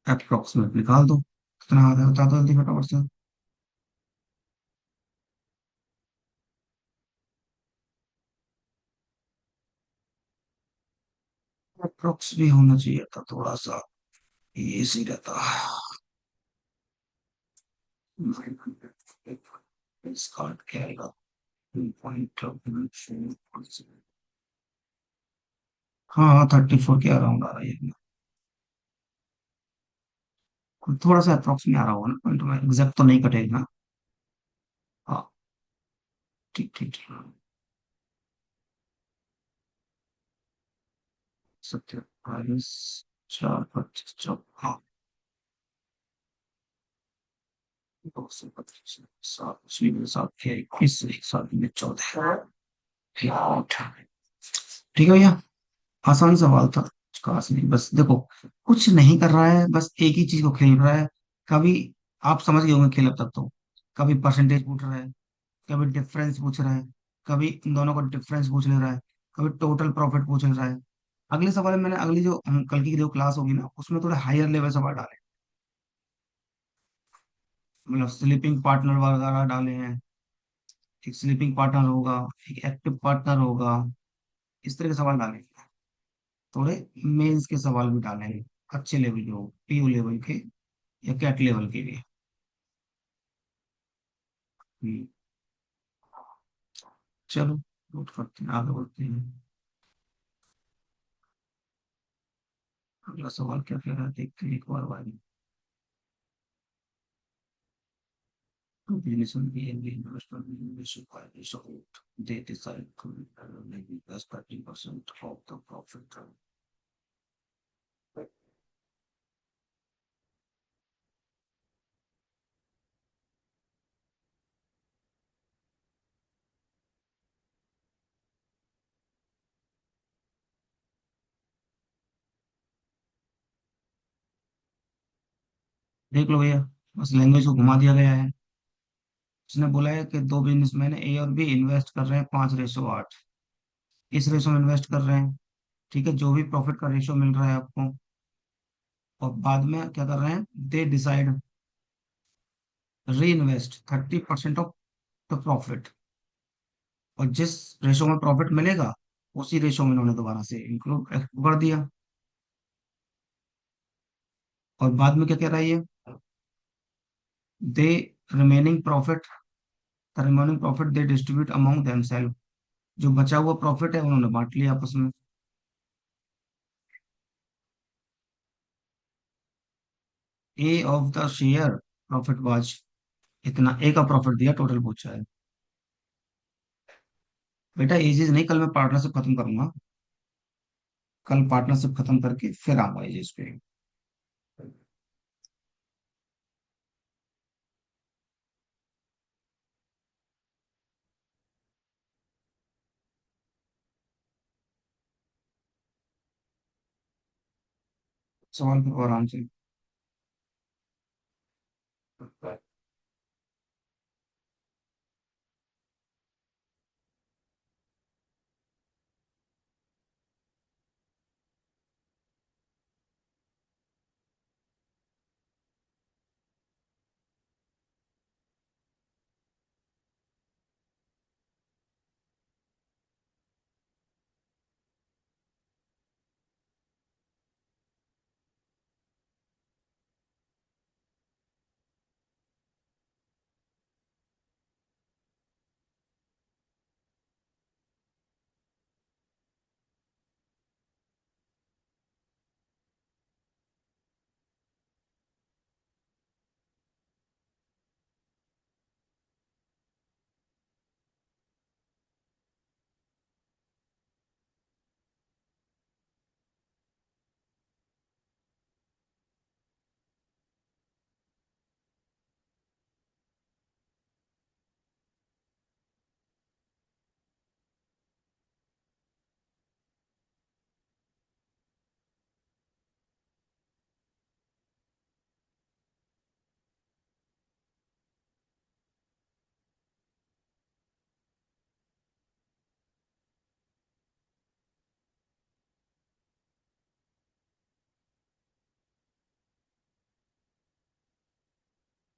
[SPEAKER 1] अप्रोक्सीमेट निकाल दो, कितना आता है बता दो जल्दी फटाफट से। अप्रोक्स भी होना चाहिए था थोड़ा सा, ये सही रहता। इसका क्या आएगा, 2.4। हाँ 34 के अराउंड आ रहा है ये। थोड़ा सा अप्रोक्स में आ रहा होगा ना पॉइंट में, एग्जैक्ट तो नहीं कटेगा ना। हाँ ठीक ठीक ठीक। 27, 4 25 14, हाँ। 225, 7, 7, 14, ठीक है भैया। आसान सवाल था, कुछ खास नहीं, बस देखो कुछ नहीं कर रहा है, बस एक ही चीज को खेल रहा है। कभी आप समझ गए होंगे खेल अब तक तो, कभी परसेंटेज पूछ रहा है, कभी डिफरेंस पूछ रहा है, कभी इन दोनों का डिफरेंस पूछ ले रहा है, कभी टोटल प्रॉफिट पूछ ले रहा है। अगले सवाल में मैंने अगली जो कल की जो क्लास होगी ना उसमें थोड़े हायर लेवल सवाल डाले, मतलब स्लीपिंग पार्टनर वगैरह डाले हैं। एक स्लीपिंग पार्टनर होगा, एक एक्टिव पार्टनर होगा, इस तरह के सवाल डाले। थोड़े मेंस के सवाल भी डाले हैं, अच्छे लेवल के हो, पीयू लेवल के या कैट लेवल के भी। हम्म, चलो नोट करते हैं, आगे बढ़ते हैं। अगला सवाल क्या कह रहा है देखते हैं एक बार भाई। Business will be any investment in which require support. They decide to maybe invest 30% of the profit. देख लो भैया, बस लैंग्वेज को घुमा दिया गया है। उसने बोला है कि दो बिजनेसमैन ए और बी इन्वेस्ट कर रहे हैं 5:8, इस रेशो में इन्वेस्ट कर रहे हैं। ठीक है, जो भी प्रॉफिट का रेशो मिल रहा है आपको, और बाद में क्या कर रहे हैं, दे डिसाइड री इन्वेस्ट 30% ऑफ द प्रॉफिट। और जिस रेशो में प्रॉफिट मिलेगा उसी रेशो में उन्होंने दोबारा से इंक्लूड कर दिया। और बाद में क्या कह रहा है ये, they remaining profit the remaining profit they distribute among themself. जो बचा हुआ प्रॉफिट है उन्होंने बांट लिया आपस में। A of the share profit was, इतना ए का प्रॉफिट दिया, टोटल पूछा है। बेटा एजेस नहीं, कल मैं पार्टनरशिप खत्म करूंगा। कल पार्टनरशिप खत्म करके फिर आऊंगा एजेस पे। सवाल करो आराम से।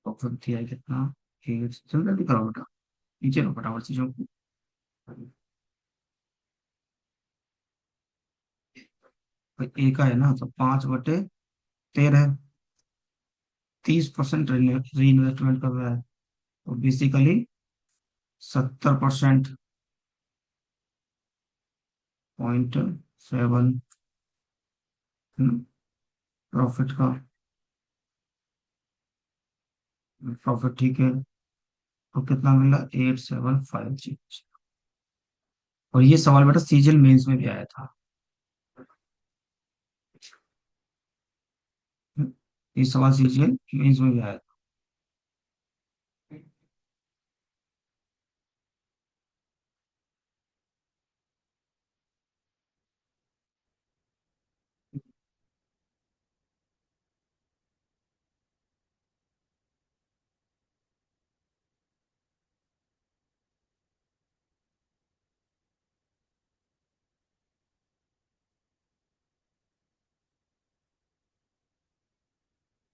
[SPEAKER 1] प्रॉफिट दिया है कितना, एट, जल्दी जल्दी करो बेटा, नीचे लो फटाफट चीजों को। भाई ए का है ना, तो 5/13, 30% री इन्वेस्टमेंट कर रहा है, तो बेसिकली 70% 0.7 प्रॉफिट का। प्रॉफिट ठीक है, तो कितना मिला, 8756। और ये सवाल बेटा सीजीएल मेंस में भी आया था। ये सवाल सीजीएल मेंस में भी आया था।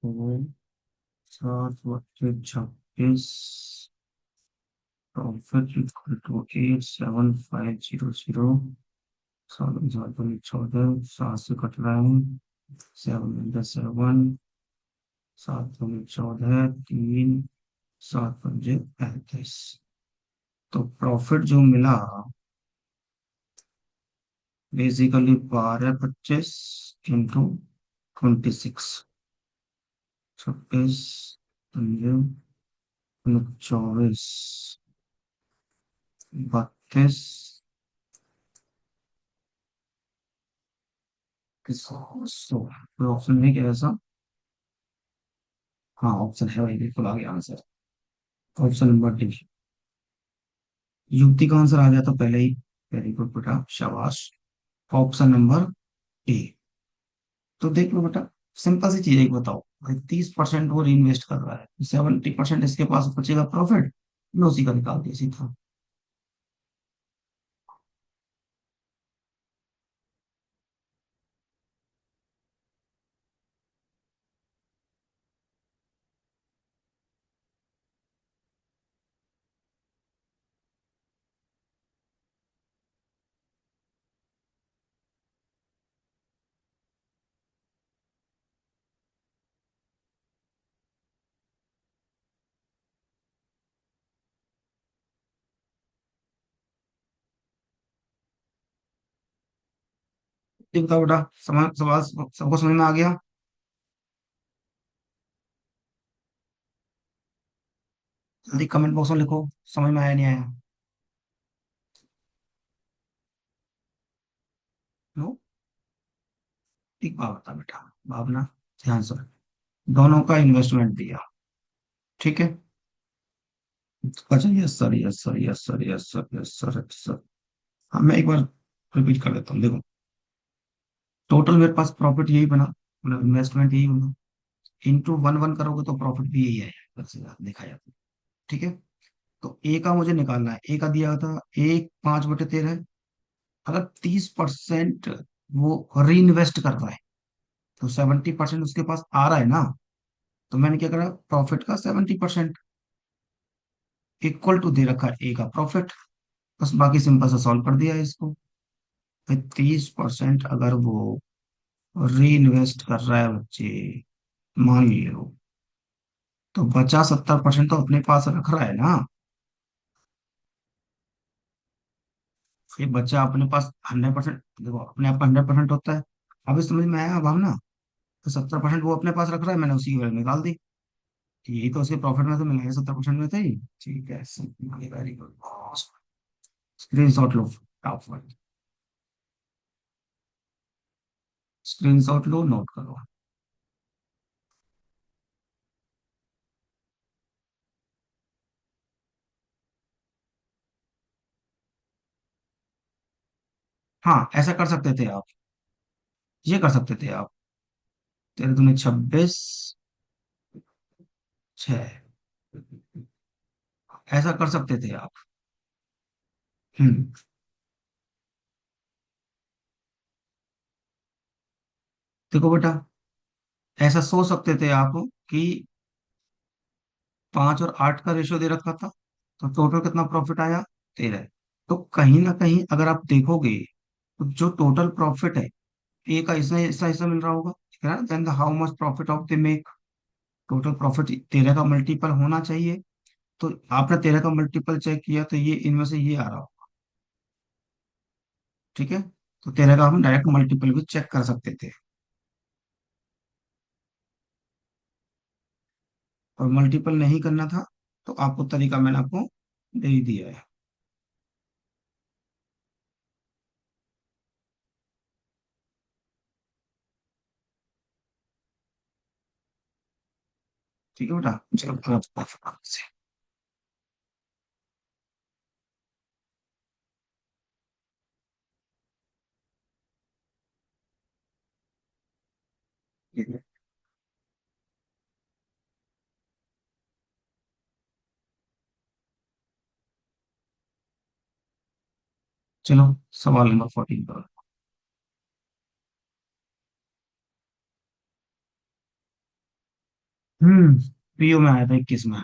[SPEAKER 1] तो 7/26, प्रॉफिट इक्वल टू 87500। 7 7 14, 7 से कट रहा है, 7 7, 7 14, 3 7 5 35। तो प्रॉफिट जो मिला बेसिकली 12/25 × 26, 26 5 24, 32, 100। कोई ऑप्शन नहीं क्या ऐसा? हाँ ऑप्शन है भाई, बिल्कुल आ गया आंसर। Option number D. युक्ति का आंसर आ गया तो पहले ही। वेरी गुड बेटा, शाबाश। Option number D. तो देख लो बेटा, सिंपल सी चीज एक बताओ भाई, 30% वो री इन्वेस्ट कर रहा है, 70% इसके पास बचेगा प्रॉफिट, लो उसी का निकाल दिया सीधा। ठीक बताओ बेटा, समझ सवाल सबको समझ में आ गया? जल्दी कमेंट बॉक्स में लिखो, समझ में आया नहीं आया। नो। ठीक बात बता बेटा, भावना, ध्यान से। दोनों का इन्वेस्टमेंट दिया, ठीक है। अच्छा, yes sir, yes sir, yes sir, yes sir, yes sir, yes sir. हाँ मैं एक बार रिपीट कर देता हूँ, देखो। टोटल मेरे पास प्रॉफिट यही बना, मतलब इन्वेस्टमेंट यही बना। इंटू वन वन करोगे तो प्रॉफिट भी यही आएगा, वैसे देखा जाए तो। ठीक है। तो ए का मुझे निकालना है, ए का दिया था एक 5/13। अगर 30% वो री इन्वेस्ट कर रहा है, तो 70% उसके पास आ रहा है ना। तो मैंने क्या करा, प्रॉफिट का 70% इक्वल टू दे रखा है ए का प्रॉफिट। बस बाकी सिंपल सा सॉल्व कर दिया है इसको। 30% अगर वो री इन्वेस्ट कर रहा है बच्चे, मान लो, तो बचा 70% तो अपने पास रख रहा है ना। फिर बचा अपने पास 100%, देखो अपने आप 100% होता है। अभी समझ में आया अब हम ना। तो 70% वो अपने पास रख रहा है, मैंने उसी की वैल्यू निकाल दी। यही तो उसके प्रॉफिट में तो मिला है, 70% में थे ही। ठीक है, वेरी गुड। स्क्रीन शॉट लो, टॉप वन। स्क्रीन शॉट लो, नोट करो। हाँ ऐसा कर सकते थे आप, ये कर सकते थे आप। 13 दूनी 26, 6, ऐसा कर सकते थे आप। हम्म। देखो बेटा, ऐसा सोच सकते थे आप कि 5 और 8 का रेशियो दे रखा था, तो टोटल कितना प्रॉफिट आया, 13। तो कहीं ना कहीं अगर आप देखोगे, तो जो टोटल प्रॉफिट है, ए का हिस्सा हिस्सा हिस्सा मिल रहा होगा, ठीक है ना। Then how much profit of the make, total profit 13 का मल्टीपल होना चाहिए। तो आपने 13 का मल्टीपल चेक किया, तो ये इनमें से ये आ रहा होगा, ठीक है। तो 13 का हम डायरेक्ट मल्टीपल भी चेक कर सकते थे, और मल्टीपल नहीं करना था, तो आपको तरीका मैंने आपको दे ही दिया है। ठीक है बेटा, चलो से। ठीक है। चलो, सवाल नंबर 14 पर। पीओ में आया था 21 में।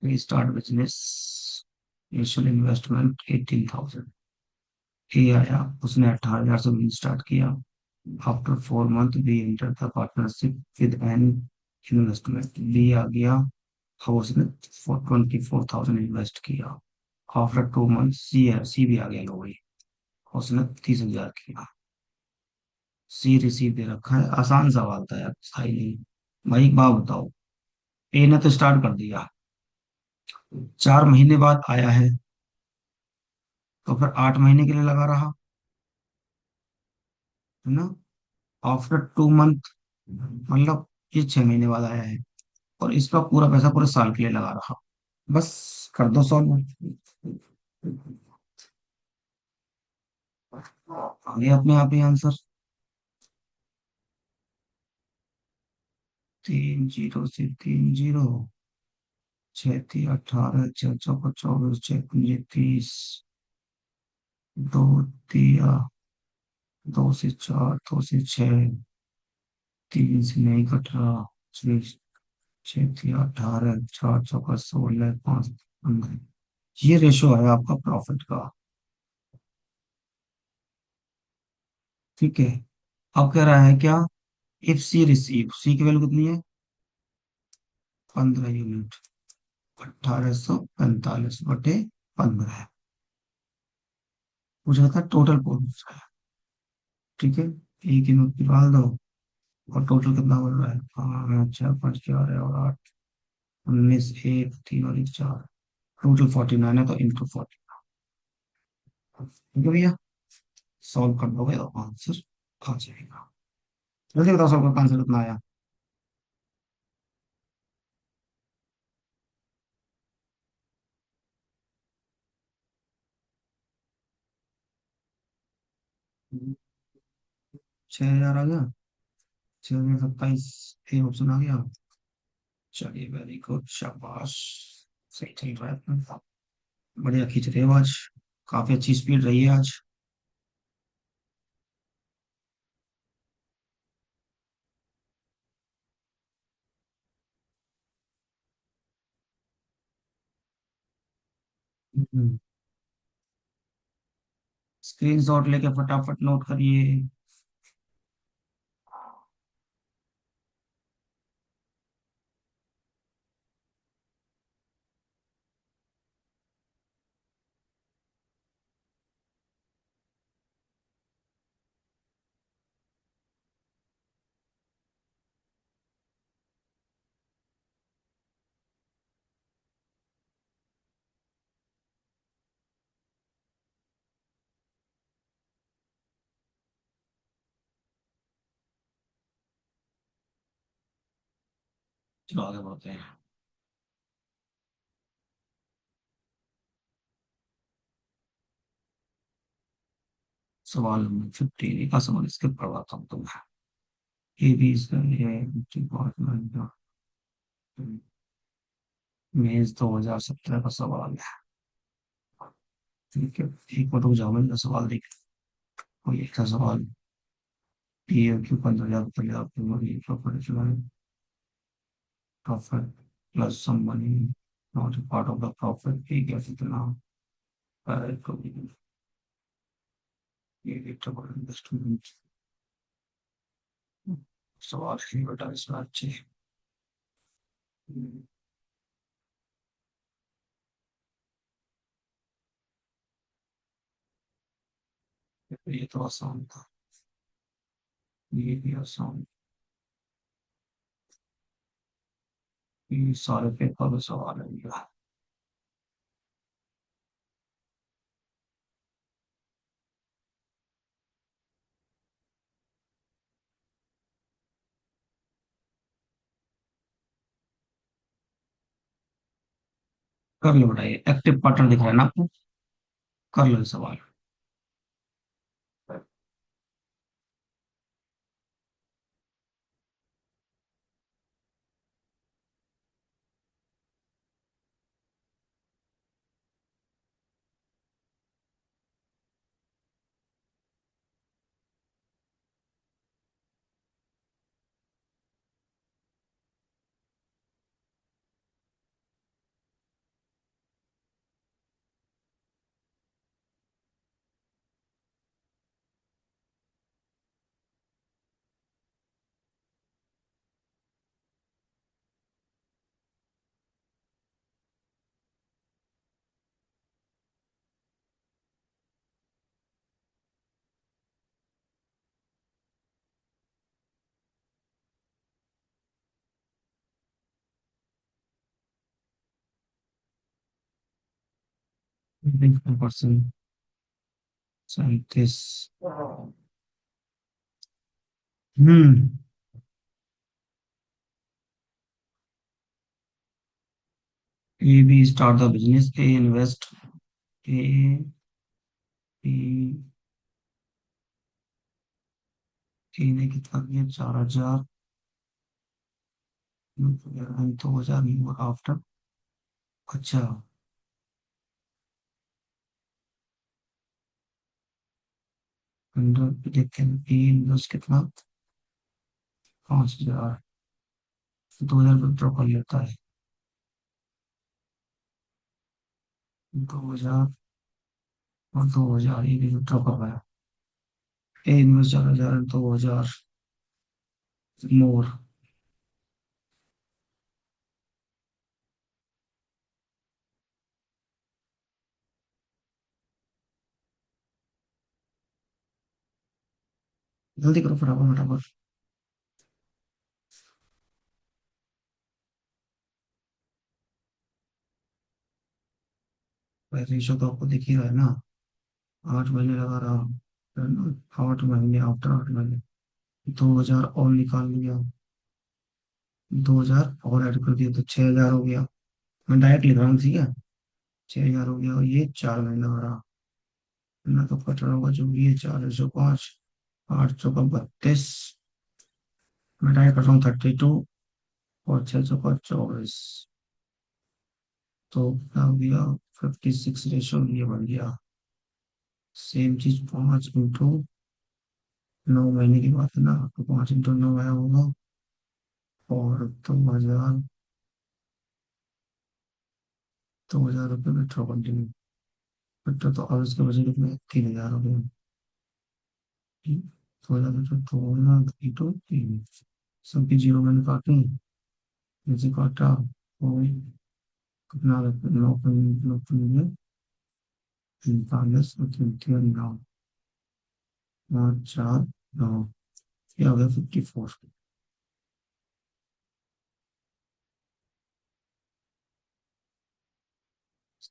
[SPEAKER 1] Start business, initial investment 18,000। A आया, उसने 18,000 से बिजनेस स्टार्ट किया। After 4 month B enter the partnership with an investment, B आ गया। अब उसने 24,000 इन्वेस्ट किया। आफ्टर 2 मंथ सी है, सी भी आ गया, लो भाई, उसने 30,000 किया। सी रिसीव दे रखा है, आसान सवाल था यार, स्थाई नहीं। भाई एक बात बताओ, ए ने तो स्टार्ट कर दिया, 4 महीने बाद आया है, तो फिर 8 महीने के लिए लगा रहा, है ना। आफ्टर 2 मंथ, मतलब ये 6 महीने बाद आया है, और इसका पूरा पैसा पूरे साल के लिए लगा रहा। बस कर दो सॉल्व, आ गया अपने आप ही आंसर। 3 0 से 3 0, 6 3 18, 6 4 24, 6 5 30, दो दिया, 2 से 4, 2 से 6, 3 से नहीं कट रहा, 6 6 3 18, 4 4 16, 5 15, ये रेशो है आपका प्रॉफिट का। ठीक है। अब कह रहा है क्या, इफ सी रिसीव, सी की वैल्यू कितनी है, 15 यूनिट, 1845/15, पूछा था टोटल पूछा है। ठीक है, एक ही नोट निकाल दो, और टोटल कितना बन रहा है, 5 6 5 11 और 8, 19, एक तीन और एक चार, टोटल 49 है, तो इंटू 40। ठीक है भैया, सॉल्व कर दोगे तो आंसर आ जाएगा। जल्दी बताओ, सॉल्व का आंसर कितना आया। 6,000 आ गया, 6,027, ए ऑप्शन आ गया। चलिए वेरी गुड, शाबाश, सही चल रहा है अपना, बढ़िया खींच रहे हो आज, काफी अच्छी स्पीड रही है आज। स्क्रीनशॉट लेके फटाफट नोट करिए। चलो आगे बढ़ते हैं। सवाल नंबर 15 का सवाल इसके करवाता हूँ तुम्हें। ए बी इसका ये डिपार्टमेंट मेंस 2017 का सवाल है। ठीक है, एक मिनट रुक जाओ, मैं इनका सवाल देख, कोई अच्छा सवाल। P A Q 15,000 profit plus some money not part of the profit, ठीक है कितना, ये डबल इन्वेस्टमेंट, सवाल ही बता इसमें अच्छे। ये तो आसान था, ये भी आसान, ये सारे पेपर में सवाल है ये। कर लो बेटा, ये एक्टिव पार्टनर दिख रहा है ना आपको, कर लो ये सवाल। Percent, 37। Hmm. A B start the business, A invest, A B, A ने कितना दिया, 4,000, 2,000 मोर आफ्टर। अच्छा, अंडर, लेकिन ए इन्वेस्ट कितना, 5,000, 2,000 विड्रॉ कर लेता है, 2,000 और 2,000 ये भी विड्रॉ कर रहा है। ए इन्वेस्ट 4,000, 2,000 मोर। जल्दी करो फटाफट फटाफट। रेशो तो आपको दिख ही रहा है ना, 8 महीने लगा रहा, है ना? 8 महीने, आफ्टर 8 महीने 2,000 और निकाल लिया, 2,000 और ऐड कर दिया तो 6,000 हो गया। मैं डायरेक्ट लिख रहा हूँ, ठीक है। 6,000 हो गया, और ये 4 महीना हो रहा है ना, तो कट रहा होगा जो भी है, 4,105, 8 का 32, मैं डायरेक्ट कर रहा हूँ 32, और 6 का 24, तो क्या हो गया, 56 रेशो ये बन गया। सेम चीज 5 इंटू 9 महीने की बात है ना, तो 5 इंटू 9 आया होगा, और 2,000 रुपये कंटिन्यू, पेट्रोल तो अब इसके बजट में 3,000 हो गए। 2,000 लीटर, 2,000 सबकी जीरो मैंने काटी, जैसे काटा, और कितना, 9 45 और 9, 5, 4, 9, ये हो गया 54।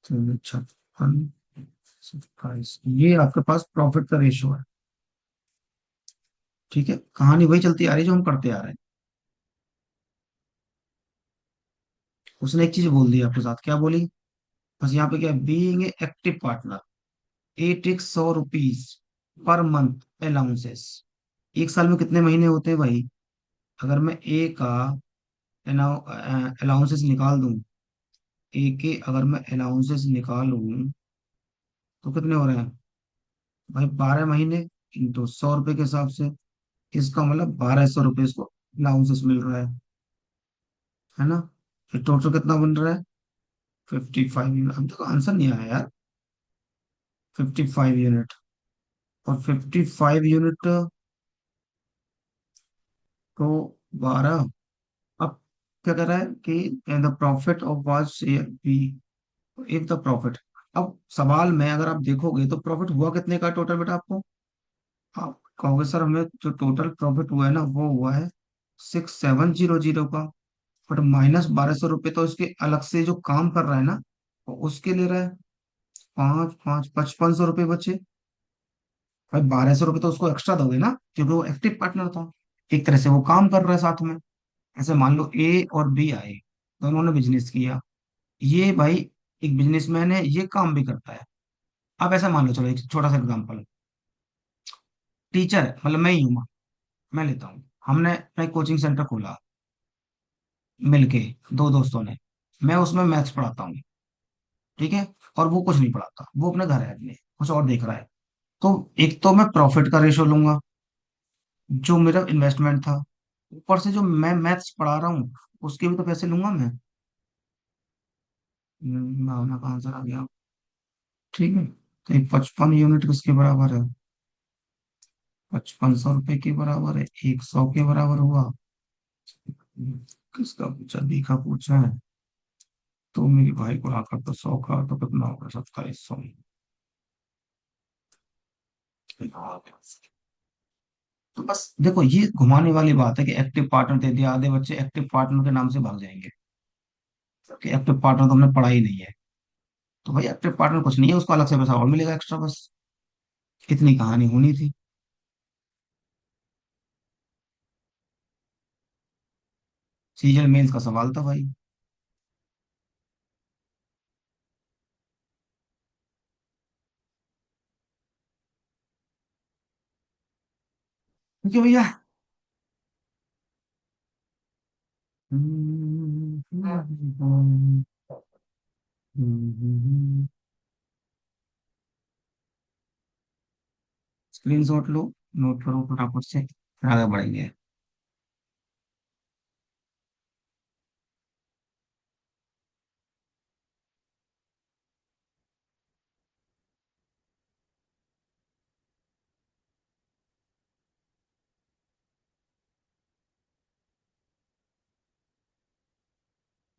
[SPEAKER 1] 56, 27, ये आपके पास प्रॉफिट का रेशियो है। ठीक है, कहानी वही चलती आ रही है जो हम करते आ रहे हैं। उसने एक चीज बोल दी आपके साथ, क्या बोली, बस यहाँ पे क्या, being a active partner, A take 100 rupees per month allowances. एक साल में कितने महीने होते हैं भाई, अगर मैं ए का अलाउंसेस निकाल दूं, ए के अगर मैं अलाउंसेस निकालूं, तो कितने हो रहे हैं भाई, 12 महीने इंटू 100 रुपए के हिसाब से, इसका मतलब 1,200 रुपये इसको अलाउंसेस मिल रहा है ना। फिर टोटल कितना बन रहा है, 55 यूनिट, अभी तक आंसर नहीं आया यार। 55 यूनिट, और 55 यूनिट तो 12। अब क्या कर रहा है कि the profit of was share B, if the profit, अब सवाल में अगर आप देखोगे तो प्रॉफिट हुआ कितने का टोटल बेटा आपको, आप कहोगे सर हमें जो टोटल प्रॉफिट हुआ है ना वो हुआ है 6,700 का, बट -1,200 रुपये तो इसके अलग से जो काम कर रहा है ना, वो उसके ले रहा है, 5, 5, 5,500 रुपये बचे। भाई 1,200 रुपये तो उसको एक्स्ट्रा दोगे ना, क्योंकि वो एक्टिव पार्टनर था, एक तरह से वो काम कर रहा है साथ में। ऐसे मान लो ए और बी आए, दोनों ने बिजनेस किया, ये भाई एक बिजनेसमैन है, ये काम भी करता है। अब ऐसा मान लो, चलो एक छोटा सा एग्जांपल, टीचर मतलब मैं ही हूँ, मैं लेता हूँ, हमने अपना एक कोचिंग सेंटर खोला मिलके, दो दोस्तों ने, मैं उसमें मैथ्स पढ़ाता हूँ, ठीक है, और वो कुछ नहीं पढ़ाता, वो अपने घर है अपने, कुछ और देख रहा है। तो एक तो मैं प्रॉफिट का रेशो लूंगा, जो मेरा इन्वेस्टमेंट था, ऊपर से जो मैं मैथ्स पढ़ा रहा हूँ उसके भी तो पैसे लूंगा मैं। भावना का आंसर आ गया। ठीक है, तो ये 55 यूनिट किसके बराबर है, 5,500 रुपए के बराबर है, 100 के बराबर हुआ। किसका पूछा, बी का पूछा है, तो मेरे भाई को आकर तो 100 का, तो कितना होगा, 2,700। तो बस देखो, ये घुमाने वाली बात है कि एक्टिव पार्टनर दे दिया, आधे बच्चे एक्टिव पार्टनर के नाम से भाग जाएंगे, कि एक्टिव पार्टनर तो हमने पढ़ा ही नहीं है। तो भाई एक्टिव पार्टनर कुछ नहीं है, उसको अलग से पैसा और मिलेगा एक्स्ट्रा, बस इतनी कहानी होनी थी। सीजन मेंस का सवाल था भाई। क्योंकि भैया स्क्रीनशॉट लो, नोट करो फटाफट से, फिर आगे बढ़ेंगे।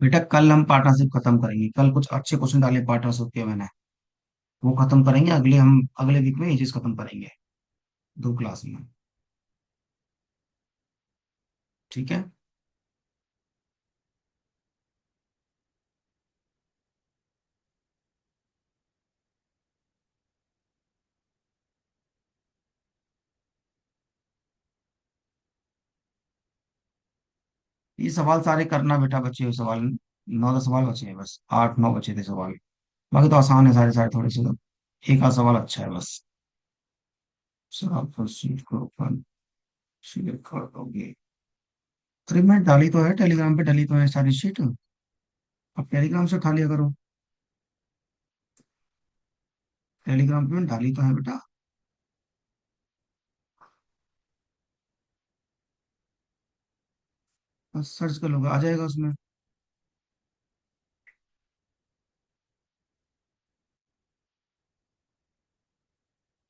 [SPEAKER 1] बेटा कल हम पार्टनरशिप खत्म करेंगे, कल कुछ अच्छे क्वेश्चन डाले पार्टनरशिप के मैंने, वो खत्म करेंगे, अगले हम अगले वीक में ये चीज खत्म करेंगे, 2 क्लास में। ठीक है। ये सवाल सारे करना बेटा, बचे हुए सवाल 9-10 सवाल बचे हैं बस, 8-9 बचे थे सवाल। बाकी तो आसान है सारे सारे, थोड़े से तो एक आध सवाल अच्छा है बस। सर आप शीट को ओपन शेयर कर दोगे? अरे मैं डाली तो है टेलीग्राम पे, डाली तो है सारी शीट, अब टेलीग्राम से उठा लिया करो। टेलीग्राम पे मैं डाली तो है बेटा। बस सर्च कर लोगे आ जाएगा उसमें।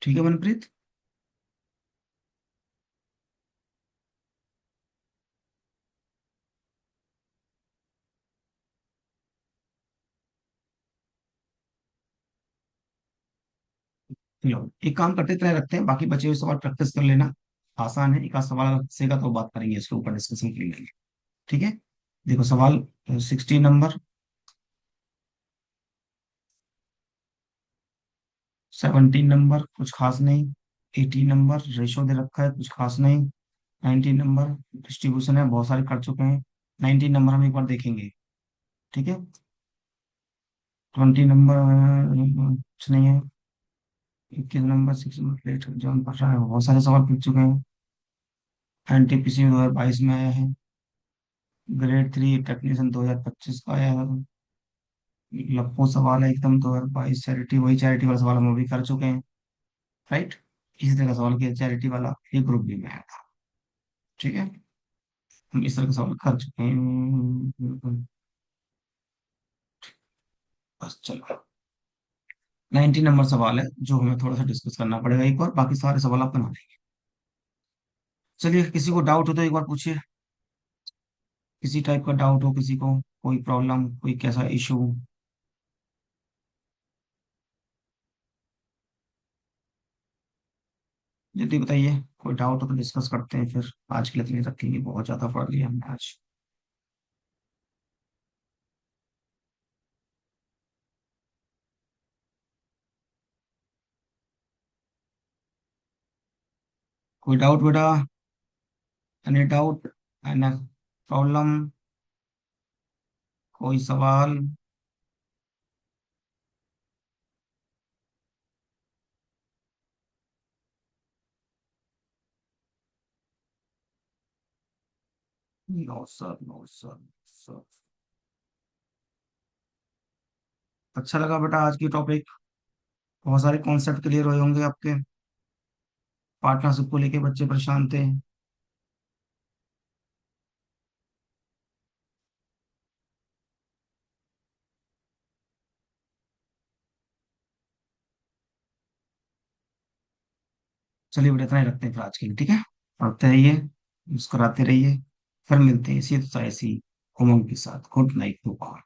[SPEAKER 1] ठीक है मनप्रीत। लो एक काम करते हैं, इतना रखते हैं, बाकी बचे हुए सवाल प्रैक्टिस कर लेना। आसान है, एक आध सवाल अगर फंसेगा तो बात करेंगे इसके ऊपर, डिस्कशन कर लेंगे। ठीक है। देखो सवाल 16 नंबर, 17 नंबर कुछ खास नहीं, 18 नंबर रेशो दे रखा है कुछ खास नहीं, 19 नंबर डिस्ट्रीब्यूशन है, बहुत सारे कर चुके हैं, 19 नंबर हम एक बार देखेंगे। ठीक है। 20 नंबर कुछ नहीं है, 21 नंबर 6 नंबर प्लेट जॉन पढ़ रहा है, बहुत सारे सवाल पूछ चुके हैं। एनटीपीसी 2022 में आया है, ग्रेड 3 टेक्नीशियन 2025 का आया है, लप्पो सवाल है एकदम 2022 चैरिटी, वही चैरिटी वाला सवाल हम अभी कर चुके हैं। राइट। इसी तरह का सवाल किया चैरिटी वाला, ये ग्रुप बी में आया था। ठीक है। हम इस तरह का सवाल कर चुके हैं। बस चलो, 19 नंबर सवाल है जो हमें थोड़ा सा डिस्कस करना पड़ेगा एक बार, बाकी सारे सवाल आप बना लेंगे। चलिए किसी को डाउट हो तो एक बार पूछिए, किसी टाइप का डाउट हो किसी को, कोई प्रॉब्लम कोई कैसा इशू। जल्दी बताइए, कोई डाउट हो तो डिस्कस करते हैं, फिर आज के लिए इतनी रखेंगे, बहुत ज्यादा पढ़ लिया हमने आज। कोई डाउट बेटा? Any doubt? Any problem? कोई सवाल? No sir, no sir, sir. अच्छा लगा बेटा आज की टॉपिक, बहुत सारे कॉन्सेप्ट क्लियर हुए होंगे आपके, पार्टनरशिप को लेके बच्चे परेशान थे। चलिए बेटा इतना ही रखते हैं फिर आज के लिए, ठीक है। पढ़ते रहिए, मुस्कुराते रहिए, फिर मिलते हैं इसी तरह ऐसी उमंग के साथ। Good night to all.